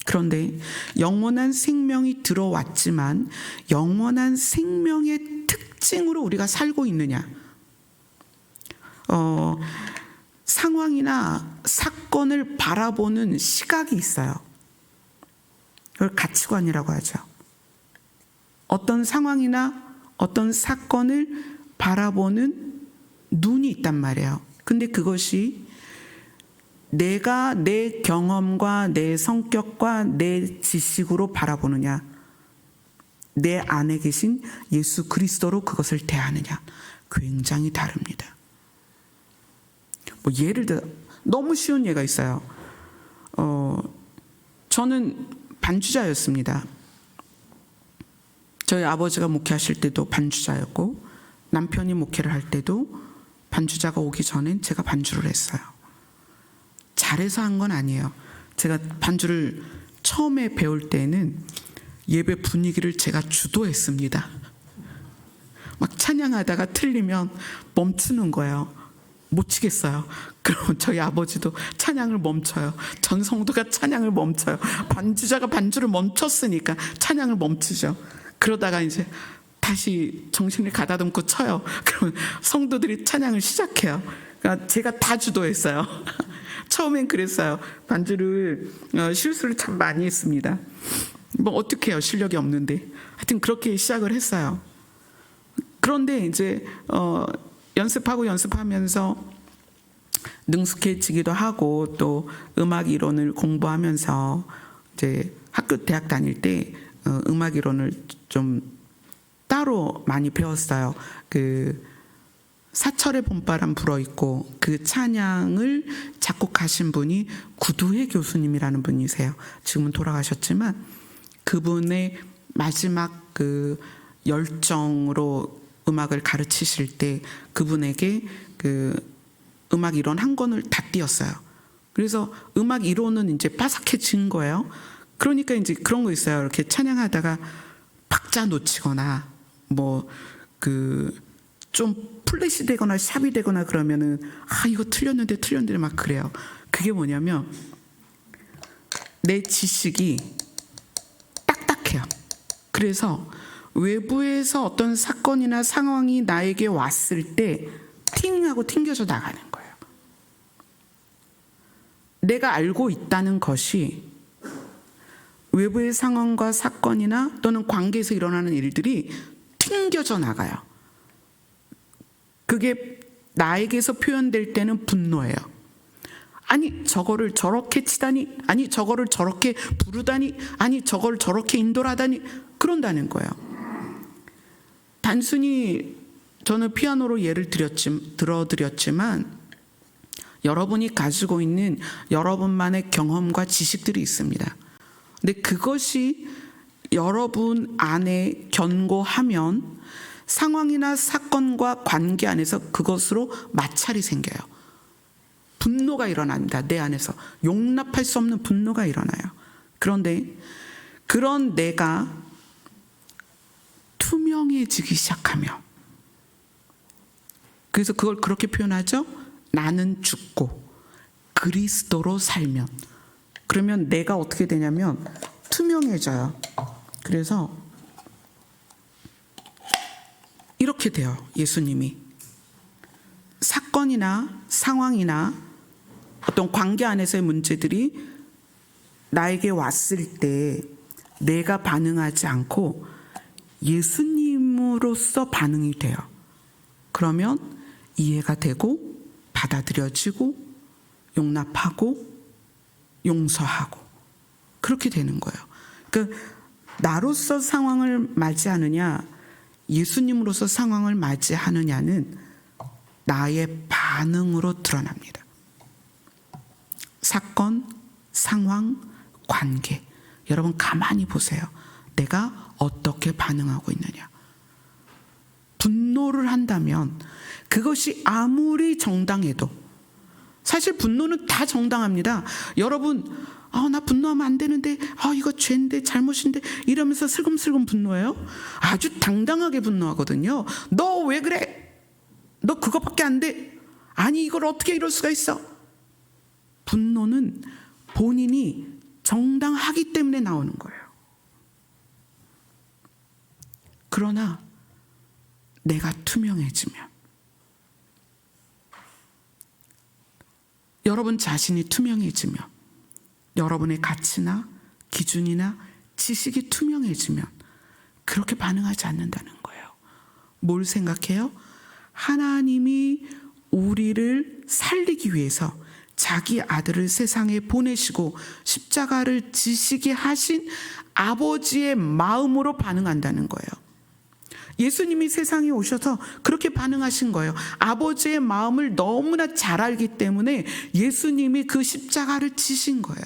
그런데 영원한 생명이 들어왔지만 영원한 생명의 특징으로 우리가 살고 있느냐? 상황이나 사건을 바라보는 시각이 있어요. 그걸 가치관이라고 하죠. 어떤 상황이나 어떤 사건을 바라보는 눈이 있단 말이에요. 근데 그것이 내가 내 경험과 내 성격과 내 지식으로 바라보느냐, 내 안에 계신 예수 그리스도로 그것을 대하느냐, 굉장히 다릅니다. 뭐 예를 들어 너무 쉬운 예가 있어요. 저는 반주자였습니다. 저희 아버지가 목회하실 때도 반주자였고 남편이 목회를 할 때도 반주자가 오기 전엔 제가 반주를 했어요. 잘해서 한 건 아니에요. 제가 반주를 처음에 배울 때는 예배 분위기를 제가 주도했습니다. 막 찬양하다가 틀리면 멈추는 거예요. 못 치겠어요. 그러면 저희 아버지도 찬양을 멈춰요. 전 성도가 찬양을 멈춰요. 반주자가 반주를 멈췄으니까 찬양을 멈추죠. 그러다가 이제 다시 정신을 가다듬고 쳐요. 그러면 성도들이 찬양을 시작해요. 그러니까 제가 다 주도했어요. 처음엔 그랬어요. 반주를 실수를 참 많이 했습니다. 뭐 어떻게 해요? 실력이 없는데. 하여튼 그렇게 시작을 했어요. 그런데 이제 연습하면서 능숙해지기도 하고 또 음악 이론을 공부하면서 이제 학교 대학 다닐 때 음악 이론을 좀 따로 많이 배웠어요. 그 사철의 봄바람 불어있고 그 찬양을 작곡하신 분이 구두회 교수님이라는 분이세요. 지금은 돌아가셨지만 그분의 마지막 그 열정으로 음악을 가르치실 때 그분에게 그 음악 이론 한 권을 다 띄었어요. 그래서 음악 이론은 이제 빠삭해진 거예요. 그러니까 이제 그런 거 있어요. 이렇게 찬양하다가 박자 놓치거나 뭐 그 좀 플랫이 되거나 샵이 되거나 그러면은 이거 틀렸는데 막 그래요. 그게 뭐냐면 내 지식이 딱딱해요. 그래서 외부에서 어떤 사건이나 상황이 나에게 왔을 때 팅 하고 튕겨져 나가는 거예요. 내가 알고 있다는 것이 외부의 상황과 사건이나 또는 관계에서 일어나는 일들이 튕겨져 나가요. 그게 나에게서 표현될 때는 분노예요. 아니 저거를 저렇게 치다니, 아니 저거를 저렇게 부르다니, 아니 저걸 저렇게 인도하다니, 그런다는 거예요. 단순히 저는 피아노로 예를 들어드렸지만 여러분이 가지고 있는 여러분만의 경험과 지식들이 있습니다. 근데 그것이 여러분 안에 견고하면 상황이나 사건과 관계 안에서 그것으로 마찰이 생겨요. 분노가 일어납니다. 내 안에서 용납할 수 없는 분노가 일어나요. 그런데 그런 내가 투명해지기 시작하며, 그래서 그걸 그렇게 표현하죠. 나는 죽고 그리스도로 살면. 그러면 내가 어떻게 되냐면 투명해져요. 그래서 이렇게 돼요. 예수님이 사건이나 상황이나 어떤 관계 안에서의 문제들이 나에게 왔을 때 내가 반응하지 않고 예수님으로서 반응이 돼요. 그러면 이해가 되고 받아들여지고 용납하고 용서하고 그렇게 되는 거예요. 그러니까 나로서 상황을 맞이하느냐 예수님으로서 상황을 맞이하느냐는 나의 반응으로 드러납니다. 상황, 관계. 여러분 가만히 보세요. 내가 어떻게 반응하고 있느냐. 분노를 한다면 그것이 아무리 정당해도, 사실 분노는 다 정당합니다. 여러분 나 분노하면 안 되는데, 이거 죄인데 잘못인데 이러면서 슬금슬금 분노해요. 아주 당당하게 분노하거든요. 너 왜 그래? 너 그거밖에 안 돼? 아니 이걸 어떻게 이럴 수가 있어? 분노는 본인이 정당하기 때문에 나오는 거예요. 그러나 내가 투명해지면, 여러분 자신이 투명해지면, 여러분의 가치나 기준이나 지식이 투명해지면 그렇게 반응하지 않는다는 거예요. 뭘 생각해요? 하나님이 우리를 살리기 위해서 자기 아들을 세상에 보내시고 십자가를 지시게 하신 아버지의 마음으로 반응한다는 거예요. 예수님이 세상에 오셔서 그렇게 반응하신 거예요. 아버지의 마음을 너무나 잘 알기 때문에 예수님이 그 십자가를 지신 거예요.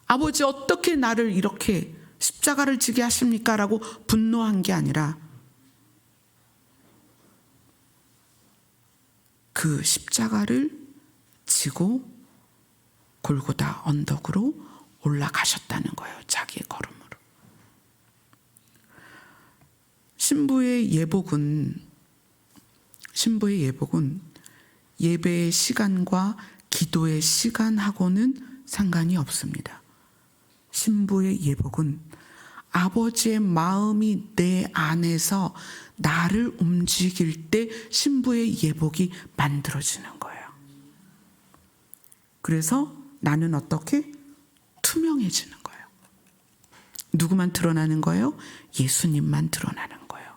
아버지 어떻게 나를 이렇게 십자가를 지게 하십니까? 라고 분노한 게 아니라 그 십자가를 지고 골고다 언덕으로 올라가셨다는 거예요. 자기의 걸음으로. 신부의 예복은 예배의 시간과 기도의 시간하고는 상관이 없습니다. 신부의 예복은 아버지의 마음이 내 안에서 나를 움직일 때 신부의 예복이 만들어지는 거예요. 그래서 나는 어떻게? 투명해지는 거예요. 누구만 드러나는 거예요? 예수님만 드러나는 거예요.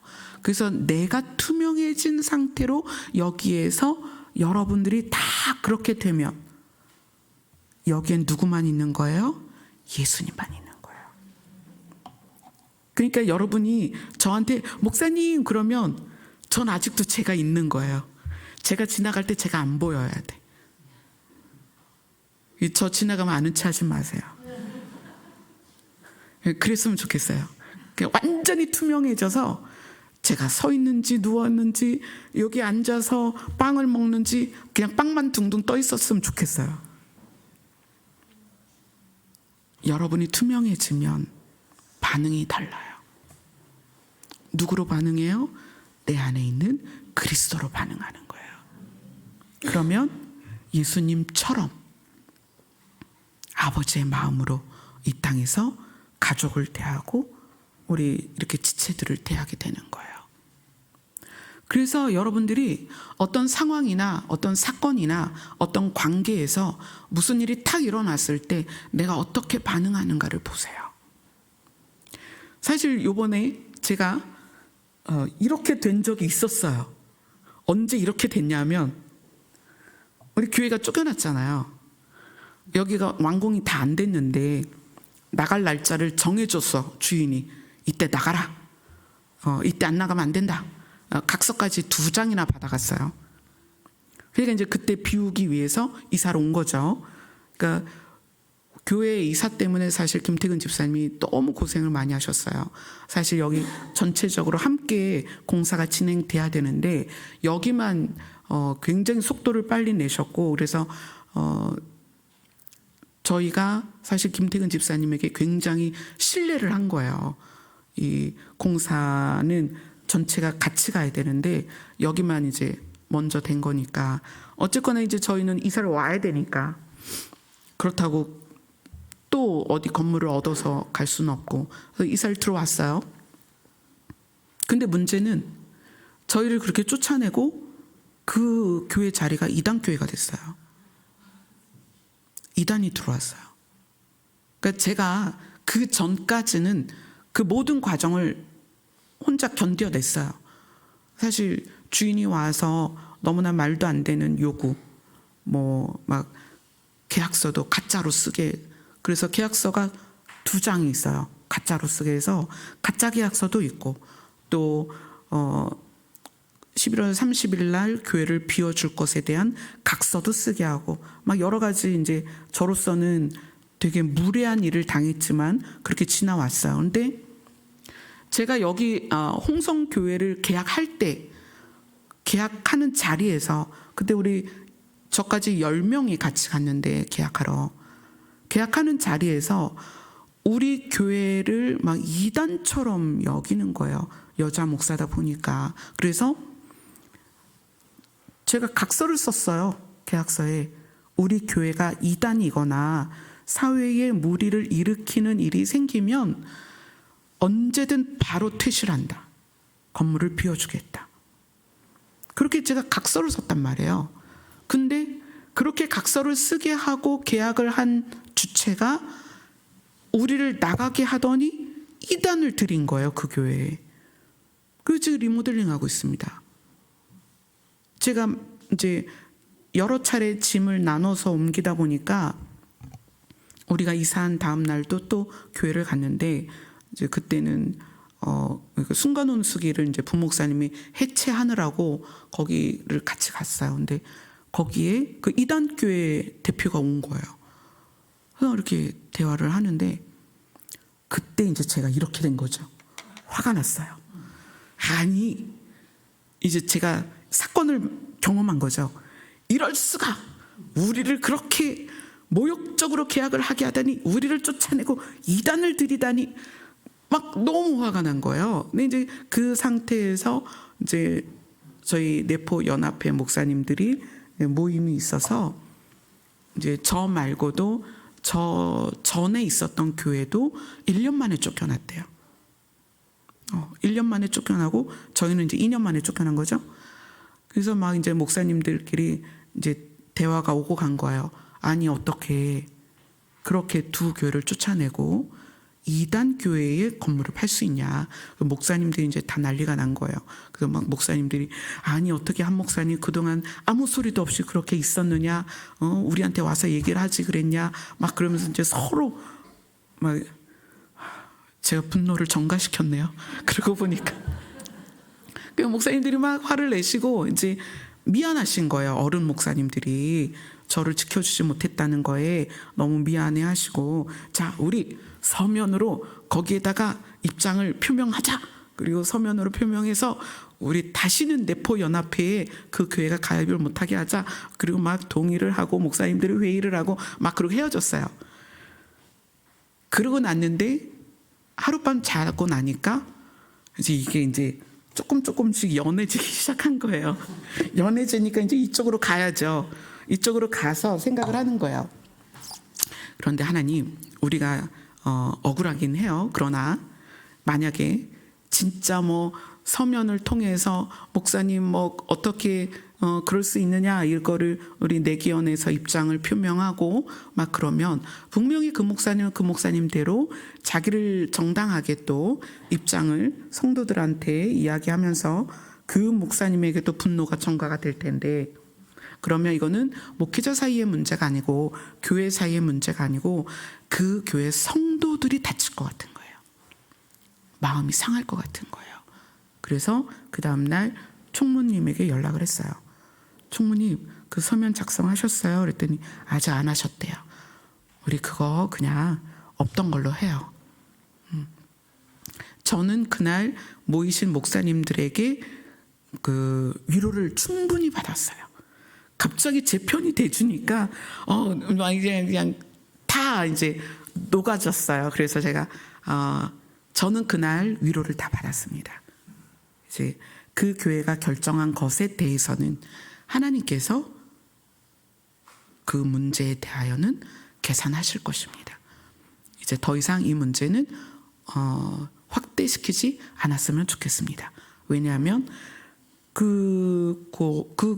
그래서 내가 투명해진 상태로 여기에서 여러분들이 다 그렇게 되면 여기엔 누구만 있는 거예요? 예수님만 있는 거예요. 그러니까 여러분이 저한테 목사님 그러면 전 아직도 제가 있는 거예요. 제가 지나갈 때 제가 안 보여야 돼. 저 지나가면 아는 체 하지 마세요. 그랬으면 좋겠어요. 완전히 투명해져서 제가 서 있는지 누웠는지 여기 앉아서 빵을 먹는지 그냥 빵만 둥둥 떠 있었으면 좋겠어요. 여러분이 투명해지면 반응이 달라요. 누구로 반응해요? 내 안에 있는 그리스도로 반응하는 거예요. 그러면 예수님처럼 아버지의 마음으로 이 땅에서 가족을 대하고 우리 이렇게 지체들을 대하게 되는 거예요. 그래서 여러분들이 어떤 상황이나 어떤 사건이나 어떤 관계에서 무슨 일이 탁 일어났을 때 내가 어떻게 반응하는가를 보세요. 사실 요번에 제가 이렇게 된 적이 있었어요. 언제 이렇게 됐냐면 우리 교회가 쫓겨났잖아요. 여기가 완공이 다 안 됐는데 나갈 날짜를 정해줬어. 주인이 이때 나가라. 이때 안 나가면 안 된다. 각서까지 2장이나 받아갔어요. 그러니까 이제 그때 비우기 위해서 이사를 온 거죠. 그러니까 교회 이사 때문에 사실 김태근 집사님이 너무 고생을 많이 하셨어요. 사실 여기 전체적으로 함께 공사가 진행돼야 되는데 여기만 굉장히 속도를 빨리 내셨고, 그래서 저희가 사실 김태근 집사님에게 굉장히 신뢰를 한 거예요. 이 공사는 전체가 같이 가야 되는데 여기만 이제 먼저 된 거니까 어쨌거나 이제 저희는 이사를 와야 되니까, 그렇다고 또 어디 건물을 얻어서 갈 수는 없고 그래서 이사를 들어왔어요. 근데 문제는 저희를 그렇게 쫓아내고 그 교회 자리가 이단 교회가 됐어요. 이단이 들어왔어요. 그러니까 제가 그 전까지는 그 모든 과정을 혼자 견뎌냈어요. 사실 주인이 와서 너무나 말도 안 되는 요구, 막 계약서도 가짜로 쓰게, 그래서 계약서가 2장이 있어요. 가짜로 쓰게 해서 가짜 계약서도 있고, 또 11월 30일 날 교회를 비워줄 것에 대한 각서도 쓰게 하고 막 여러 가지 이제 저로서는 되게 무례한 일을 당했지만 그렇게 지나왔어요. 근데 제가 여기 홍성 교회를 계약할 때 계약하는 자리에서 그때 우리 저까지 10명이 같이 갔는데 계약하는 자리에서 우리 교회를 막 이단처럼 여기는 거예요. 여자 목사다 보니까. 그래서 제가 각서를 썼어요. 계약서에. 우리 교회가 이단이거나 사회에 무리를 일으키는 일이 생기면 언제든 바로 퇴실한다. 건물을 비워주겠다. 그렇게 제가 각서를 썼단 말이에요. 근데 그렇게 각서를 쓰게 하고 계약을 한 주체가 우리를 나가게 하더니 이단을 들인 거예요. 그 교회에. 그래서 지금 리모델링하고 있습니다. 제가 이제 여러 차례 짐을 나눠서 옮기다 보니까 우리가 이사한 다음 날도 또 교회를 갔는데 이제 그때는 순간혼수기를 이제 부목사님이 해체하느라고 거기를 같이 갔어요. 근데 거기에 그 이단 교회 대표가 온 거예요. 그래서 이렇게 대화를 하는데 그때 이제 제가 이렇게 된 거죠. 화가 났어요. 아니 이제 제가 사건을 경험한 거죠. 이럴 수가. 우리를 그렇게 모욕적으로 계약을 하게 하다니, 우리를 쫓아내고 이단을 들이다니, 막 너무 화가 난 거예요. 근데 이제 그 상태에서 이제 저희 내포 연합회 목사님들이 모임이 있어서 이제 저 말고도 저 전에 있었던 교회도 1년 만에 쫓겨났대요. 1년 만에 쫓겨나고 저희는 이제 2년 만에 쫓겨난 거죠. 그래서 막 이제 목사님들끼리 이제 대화가 오고 간 거예요. 아니 어떻게 그렇게 두 교회를 쫓아내고 이단 교회에 건물을 팔 수 있냐. 목사님들이 이제 다 난리가 난 거예요. 그래서 막 목사님들이 아니 어떻게 한 목사님 그동안 아무 소리도 없이 그렇게 있었느냐. 우리한테 와서 얘기를 하지 그랬냐. 막 그러면서 이제 서로 막 제가 분노를 전가시켰네요. 그러고 보니까 그 목사님들이 막 화를 내시고 이제 미안하신 거예요. 어른 목사님들이 저를 지켜주지 못했다는 거에 너무 미안해 하시고, 자 우리 서면으로 거기에다가 입장을 표명하자. 그리고 서면으로 표명해서 우리 다시는 내포 연합회에 그 교회가 가입을 못하게 하자. 그리고 막 동의를 하고 목사님들이 회의를 하고 막 그러고 헤어졌어요. 그러고 났는데 하룻밤 자고 나니까 이제 이게 이제 조금씩 연해지기 시작한 거예요. 연해지니까 이제 이쪽으로 가야죠. 이쪽으로 가서 생각을 하는 거예요. 그런데 하나님, 우리가 억울하긴 해요. 그러나 만약에 진짜 뭐 서면을 통해서 목사님 뭐 어떻게 그럴 수 있느냐 이거를 우리 내기원에서 입장을 표명하고 막 그러면 분명히 그 목사님은 그 목사님대로 자기를 정당하게 또 입장을 성도들한테 이야기하면서 그 목사님에게도 분노가 전가가 될 텐데, 그러면 이거는 목회자 사이의 문제가 아니고 교회 사이의 문제가 아니고 그 교회 성도들이 다칠 것 같은 거예요. 마음이 상할 것 같은 거예요. 그래서 그 다음날 총무님에게 연락을 했어요. 총무님, 그 서면 작성하셨어요? 그랬더니 아직 안 하셨대요. 우리 그거 그냥 없던 걸로 해요. 저는 그날 모이신 목사님들에게 그 위로를 충분히 받았어요. 갑자기 제 편이 돼주니까 이제 그냥 다 이제 녹아졌어요. 그래서 제가 저는 그날 위로를 다 받았습니다. 이제 그 교회가 결정한 것에 대해서는 하나님께서 그 문제에 대하여는 계산하실 것입니다. 이제 더 이상 이 문제는 확대시키지 않았으면 좋겠습니다. 왜냐하면 그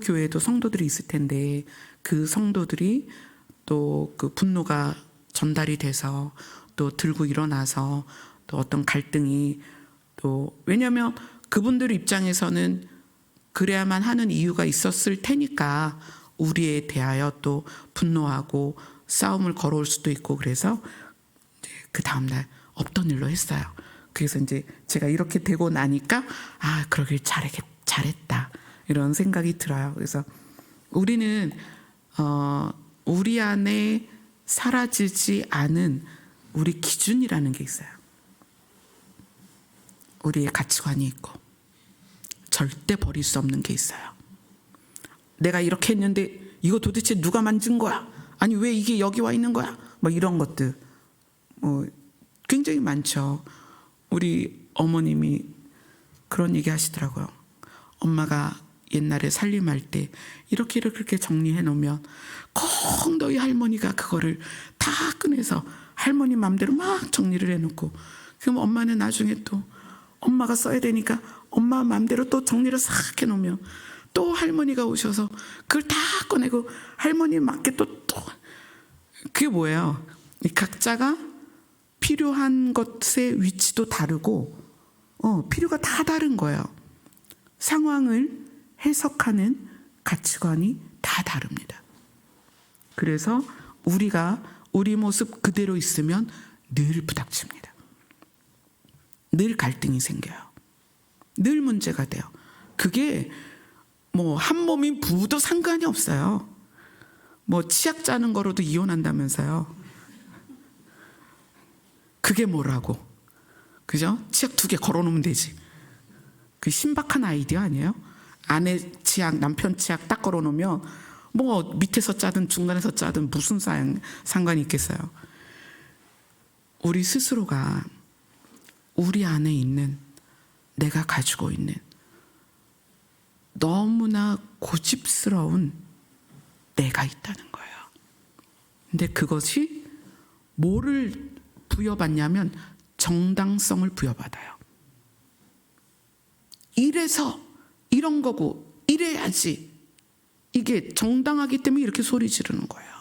교회에도 성도들이 있을 텐데 그 성도들이 또 그 분노가 전달이 돼서 또 들고 일어나서 또 어떤 갈등이 또, 왜냐하면 그분들 입장에서는 그래야만 하는 이유가 있었을 테니까 우리에 대하여 또 분노하고 싸움을 걸어올 수도 있고, 그래서 그 다음날 없던 일로 했어요. 그래서 이제 제가 이렇게 되고 나니까 그러길 잘했다. 이런 생각이 들어요. 그래서 우리는 우리 안에 사라지지 않은 우리 기준이라는 게 있어요. 우리의 가치관이 있고 절대 버릴 수 없는 게 있어요. 내가 이렇게 했는데 이거 도대체 누가 만든 거야? 아니 왜 이게 여기 와 있는 거야? 뭐 이런 것들 굉장히 많죠. 우리 어머님이 그런 얘기 하시더라고요. 엄마가 옛날에 살림할 때 이렇게 그렇게 정리해 놓으면 꼭 너희 할머니가 그거를 다 꺼내서 할머니 맘대로 막 정리를 해놓고, 그럼 엄마는 나중에 또 엄마가 써야 되니까 엄마 맘대로 또 정리를 싹 해놓으면 또 할머니가 오셔서 그걸 다 꺼내고 할머니 맞게 또 그게 뭐예요? 이 각자가 필요한 것의 위치도 다르고 필요가 다 다른 거예요. 상황을 해석하는 가치관이 다 다릅니다. 그래서 우리가 우리 모습 그대로 있으면 늘 부닥칩니다. 늘 갈등이 생겨요. 늘 문제가 돼요. 그게 뭐 한 몸인 부부도 상관이 없어요. 뭐 치약 짜는 거로도 이혼한다면서요. 그게 뭐라고? 그죠? 치약 2개 걸어놓으면 되지. 그 신박한 아이디어 아니에요? 아내 치약, 남편 치약 딱 걸어놓으면 뭐 밑에서 짜든 중간에서 짜든 무슨 상관이 있겠어요. 우리 스스로가 우리 안에 있는, 내가 가지고 있는 너무나 고집스러운 내가 있다는 거예요. 근데 그것이 뭐를 부여받냐면 정당성을 부여받아요. 이래서 이런 거고 이래야지, 이게 정당하기 때문에 이렇게 소리 지르는 거예요.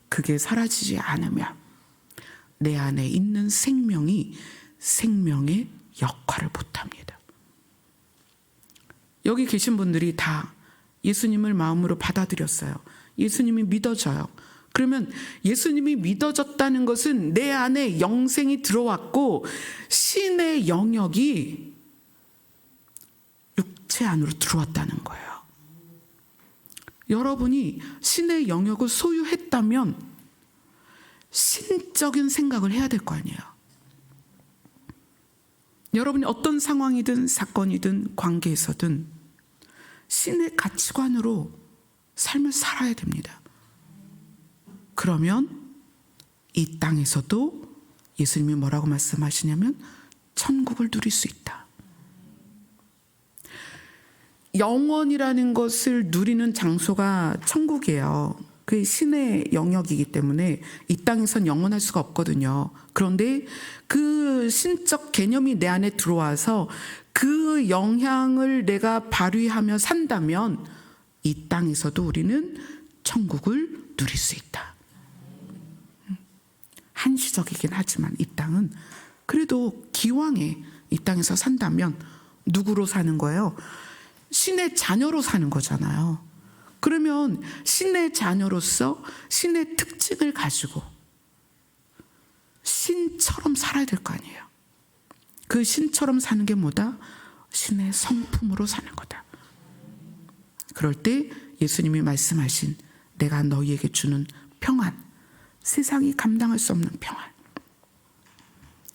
그게 사라지지 않으면 내 안에 있는 생명이 생명의 역할을 못합니다. 여기 계신 분들이 다 예수님을 마음으로 받아들였어요. 예수님이 믿어져요. 그러면 예수님이 믿어졌다는 것은 내 안에 영생이 들어왔고 신의 영역이 육체 안으로 들어왔다는 거예요. 여러분이 신의 영역을 소유했다면 신적인 생각을 해야 될 거 아니에요. 여러분이 어떤 상황이든 사건이든 관계에서든 신의 가치관으로 삶을 살아야 됩니다. 그러면 이 땅에서도 예수님이 뭐라고 말씀하시냐면 천국을 누릴 수 있다. 영원이라는 것을 누리는 장소가 천국이에요. 그게 신의 영역이기 때문에 이 땅에선 영원할 수가 없거든요. 그런데 그 신적 개념이 내 안에 들어와서 그 영향을 내가 발휘하며 산다면 이 땅에서도 우리는 천국을 누릴 수 있다. 한시적이긴 하지만 이 땅은 그래도 기왕에 이 땅에서 산다면 누구로 사는 거예요? 신의 자녀로 사는 거잖아요. 그러면 신의 자녀로서 신의 특징을 가지고 신처럼 살아야 될 거 아니에요. 그 신처럼 사는 게 뭐다? 신의 성품으로 사는 거다. 그럴 때 예수님이 말씀하신 내가 너희에게 주는 평안, 세상이 감당할 수 없는 평안,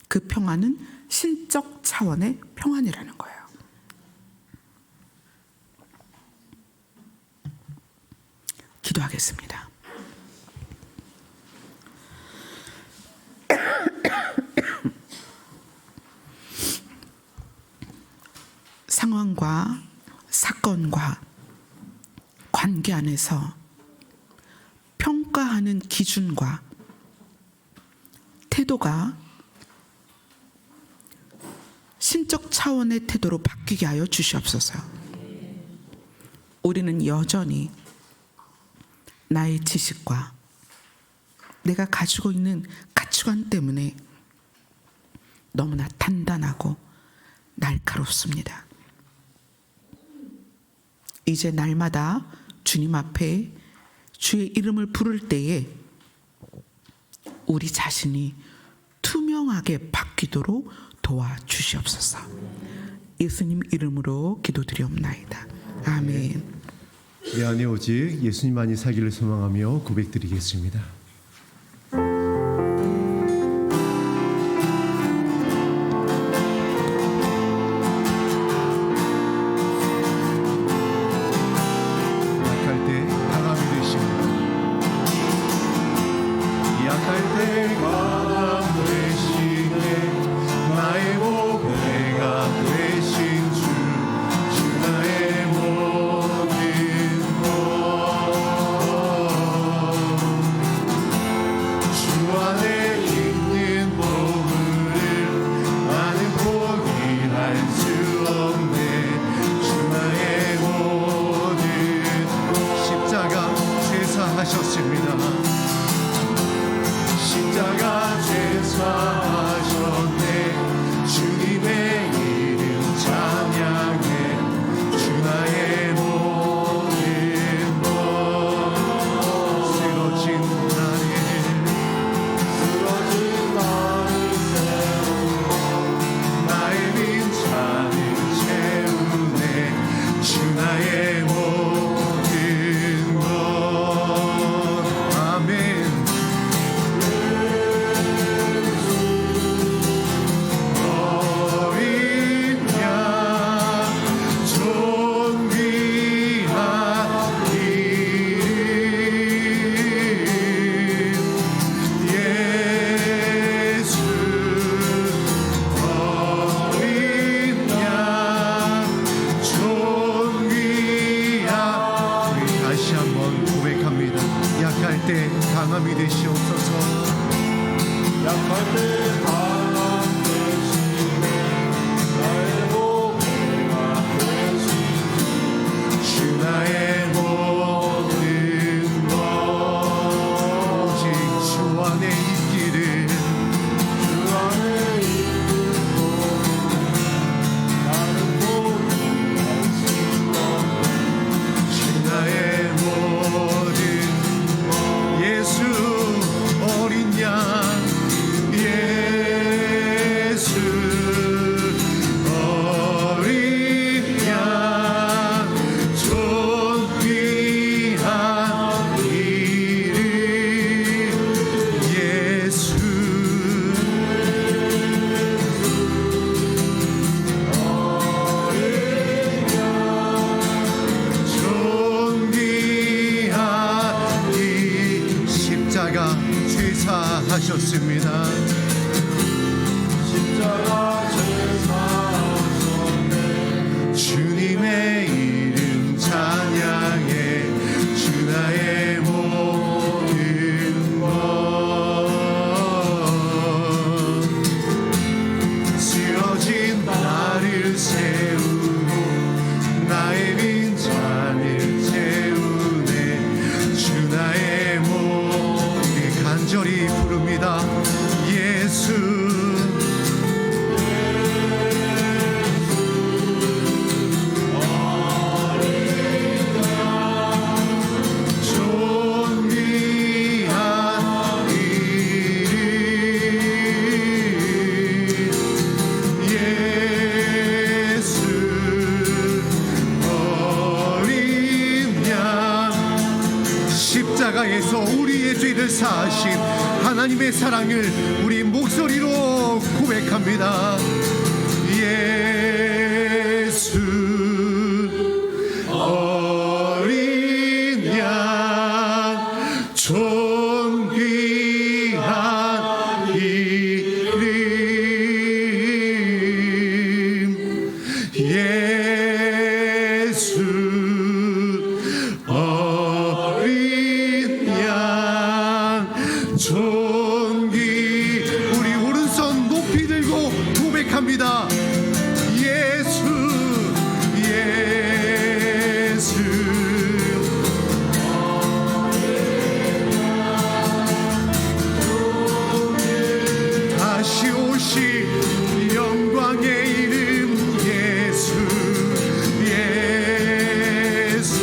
그 평안은 신적 차원의 평안이라는 거예요. 기도하겠습니다. 상황과 사건과 관계 안에서 평가하는 기준과 태도가 신적 차원의 태도로 바뀌게 하여 주시옵소서. 우리는 여전히 나의 지식과 내가 가지고 있는 가치관 때문에 너무나 단단하고 날카롭습니다. 이제 날마다 주님 앞에 주의 이름을 부를 때에 우리 자신이 투명하게 바뀌도록 도와주시옵소서. 예수님 이름으로 기도드리옵나이다. 아멘. 내 안에 오직 예수님만이 살기를 소망하며 고백드리겠습니다. 약할 때 강함이 되시고 약할 때 강함 되시네 나의 보배가 되신 주 나의 모든 주 안에 있는 보물을 나는 포기할 수 없네 주 나의 모든 십자가 죄사하셨습니다. 십자가 죄사하셨네 주님의 이름 찬양해 주 나의 모든 것 쓰러진 나를 세우고 나의 빈잔을 채우네 주 나의 모든 것 아멘. 어린 양 존귀한 이름 예수 어린 양 존귀한 우리 다시 한번 고백합니다. 약할 때 강함이 되시옵소서. 약할 때 강함 되시네 나의 보배가 되신 주 나의 모든 것 오직 주 안에 있기를 주 안에 있는 나는 포기할 수 없네 주 나의 모든 예수 어린 양 예수 어린 양 존귀한 이름 예수 어린 양 존귀한 이 십자가 죄사하셨습니다. 십자가 죄사하셨네 주님의 이름 찬양해 주 나의 모든 것 쓰러진 나를 세우고 나의 빈잔을 채우네 주 나의 모든 간절히 부릅니다. 예수 존귀한 이름 예수 어린 양 십자가에서 우리의 죄를 사하신 하나님의 사랑을 우리 목소리로 고백합니다. 예수 어린 양 존귀한 이름 예수 어린 양 존귀 우리 오른손 높이 들고 고백합니다. 예수 예수 다시 오실 영광의 이름 예수 예수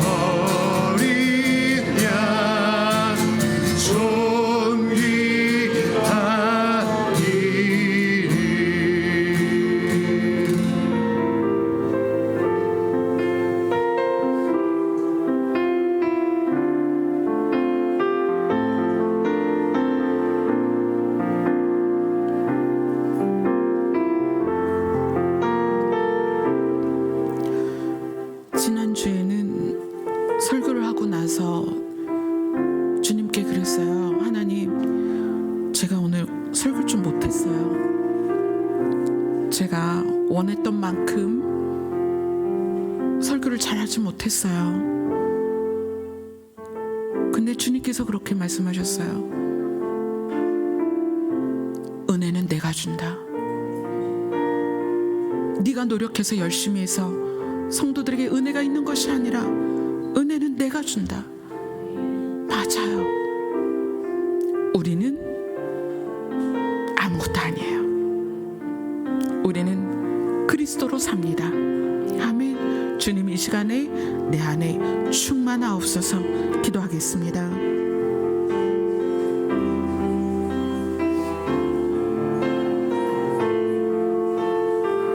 어린 양 존귀한 이름 와서 주님께 그랬어요. 하나님, 제가 오늘 설교를 좀 못했어요. 제가 원했던 만큼 설교를 잘하지 못했어요. 근데 주님께서 그렇게 말씀하셨어요. 은혜는 내가 준다. 네가 노력해서 열심히 해서 성도들에게 은혜가 있는 것이 아니라 은혜는 내가 준다. 맞아요. 우리는 아무것도 아니에요. 우리는 그리스도로 삽니다. 아멘. 주님, 이 시간에 내 안에 충만하옵소서. 기도하겠습니다.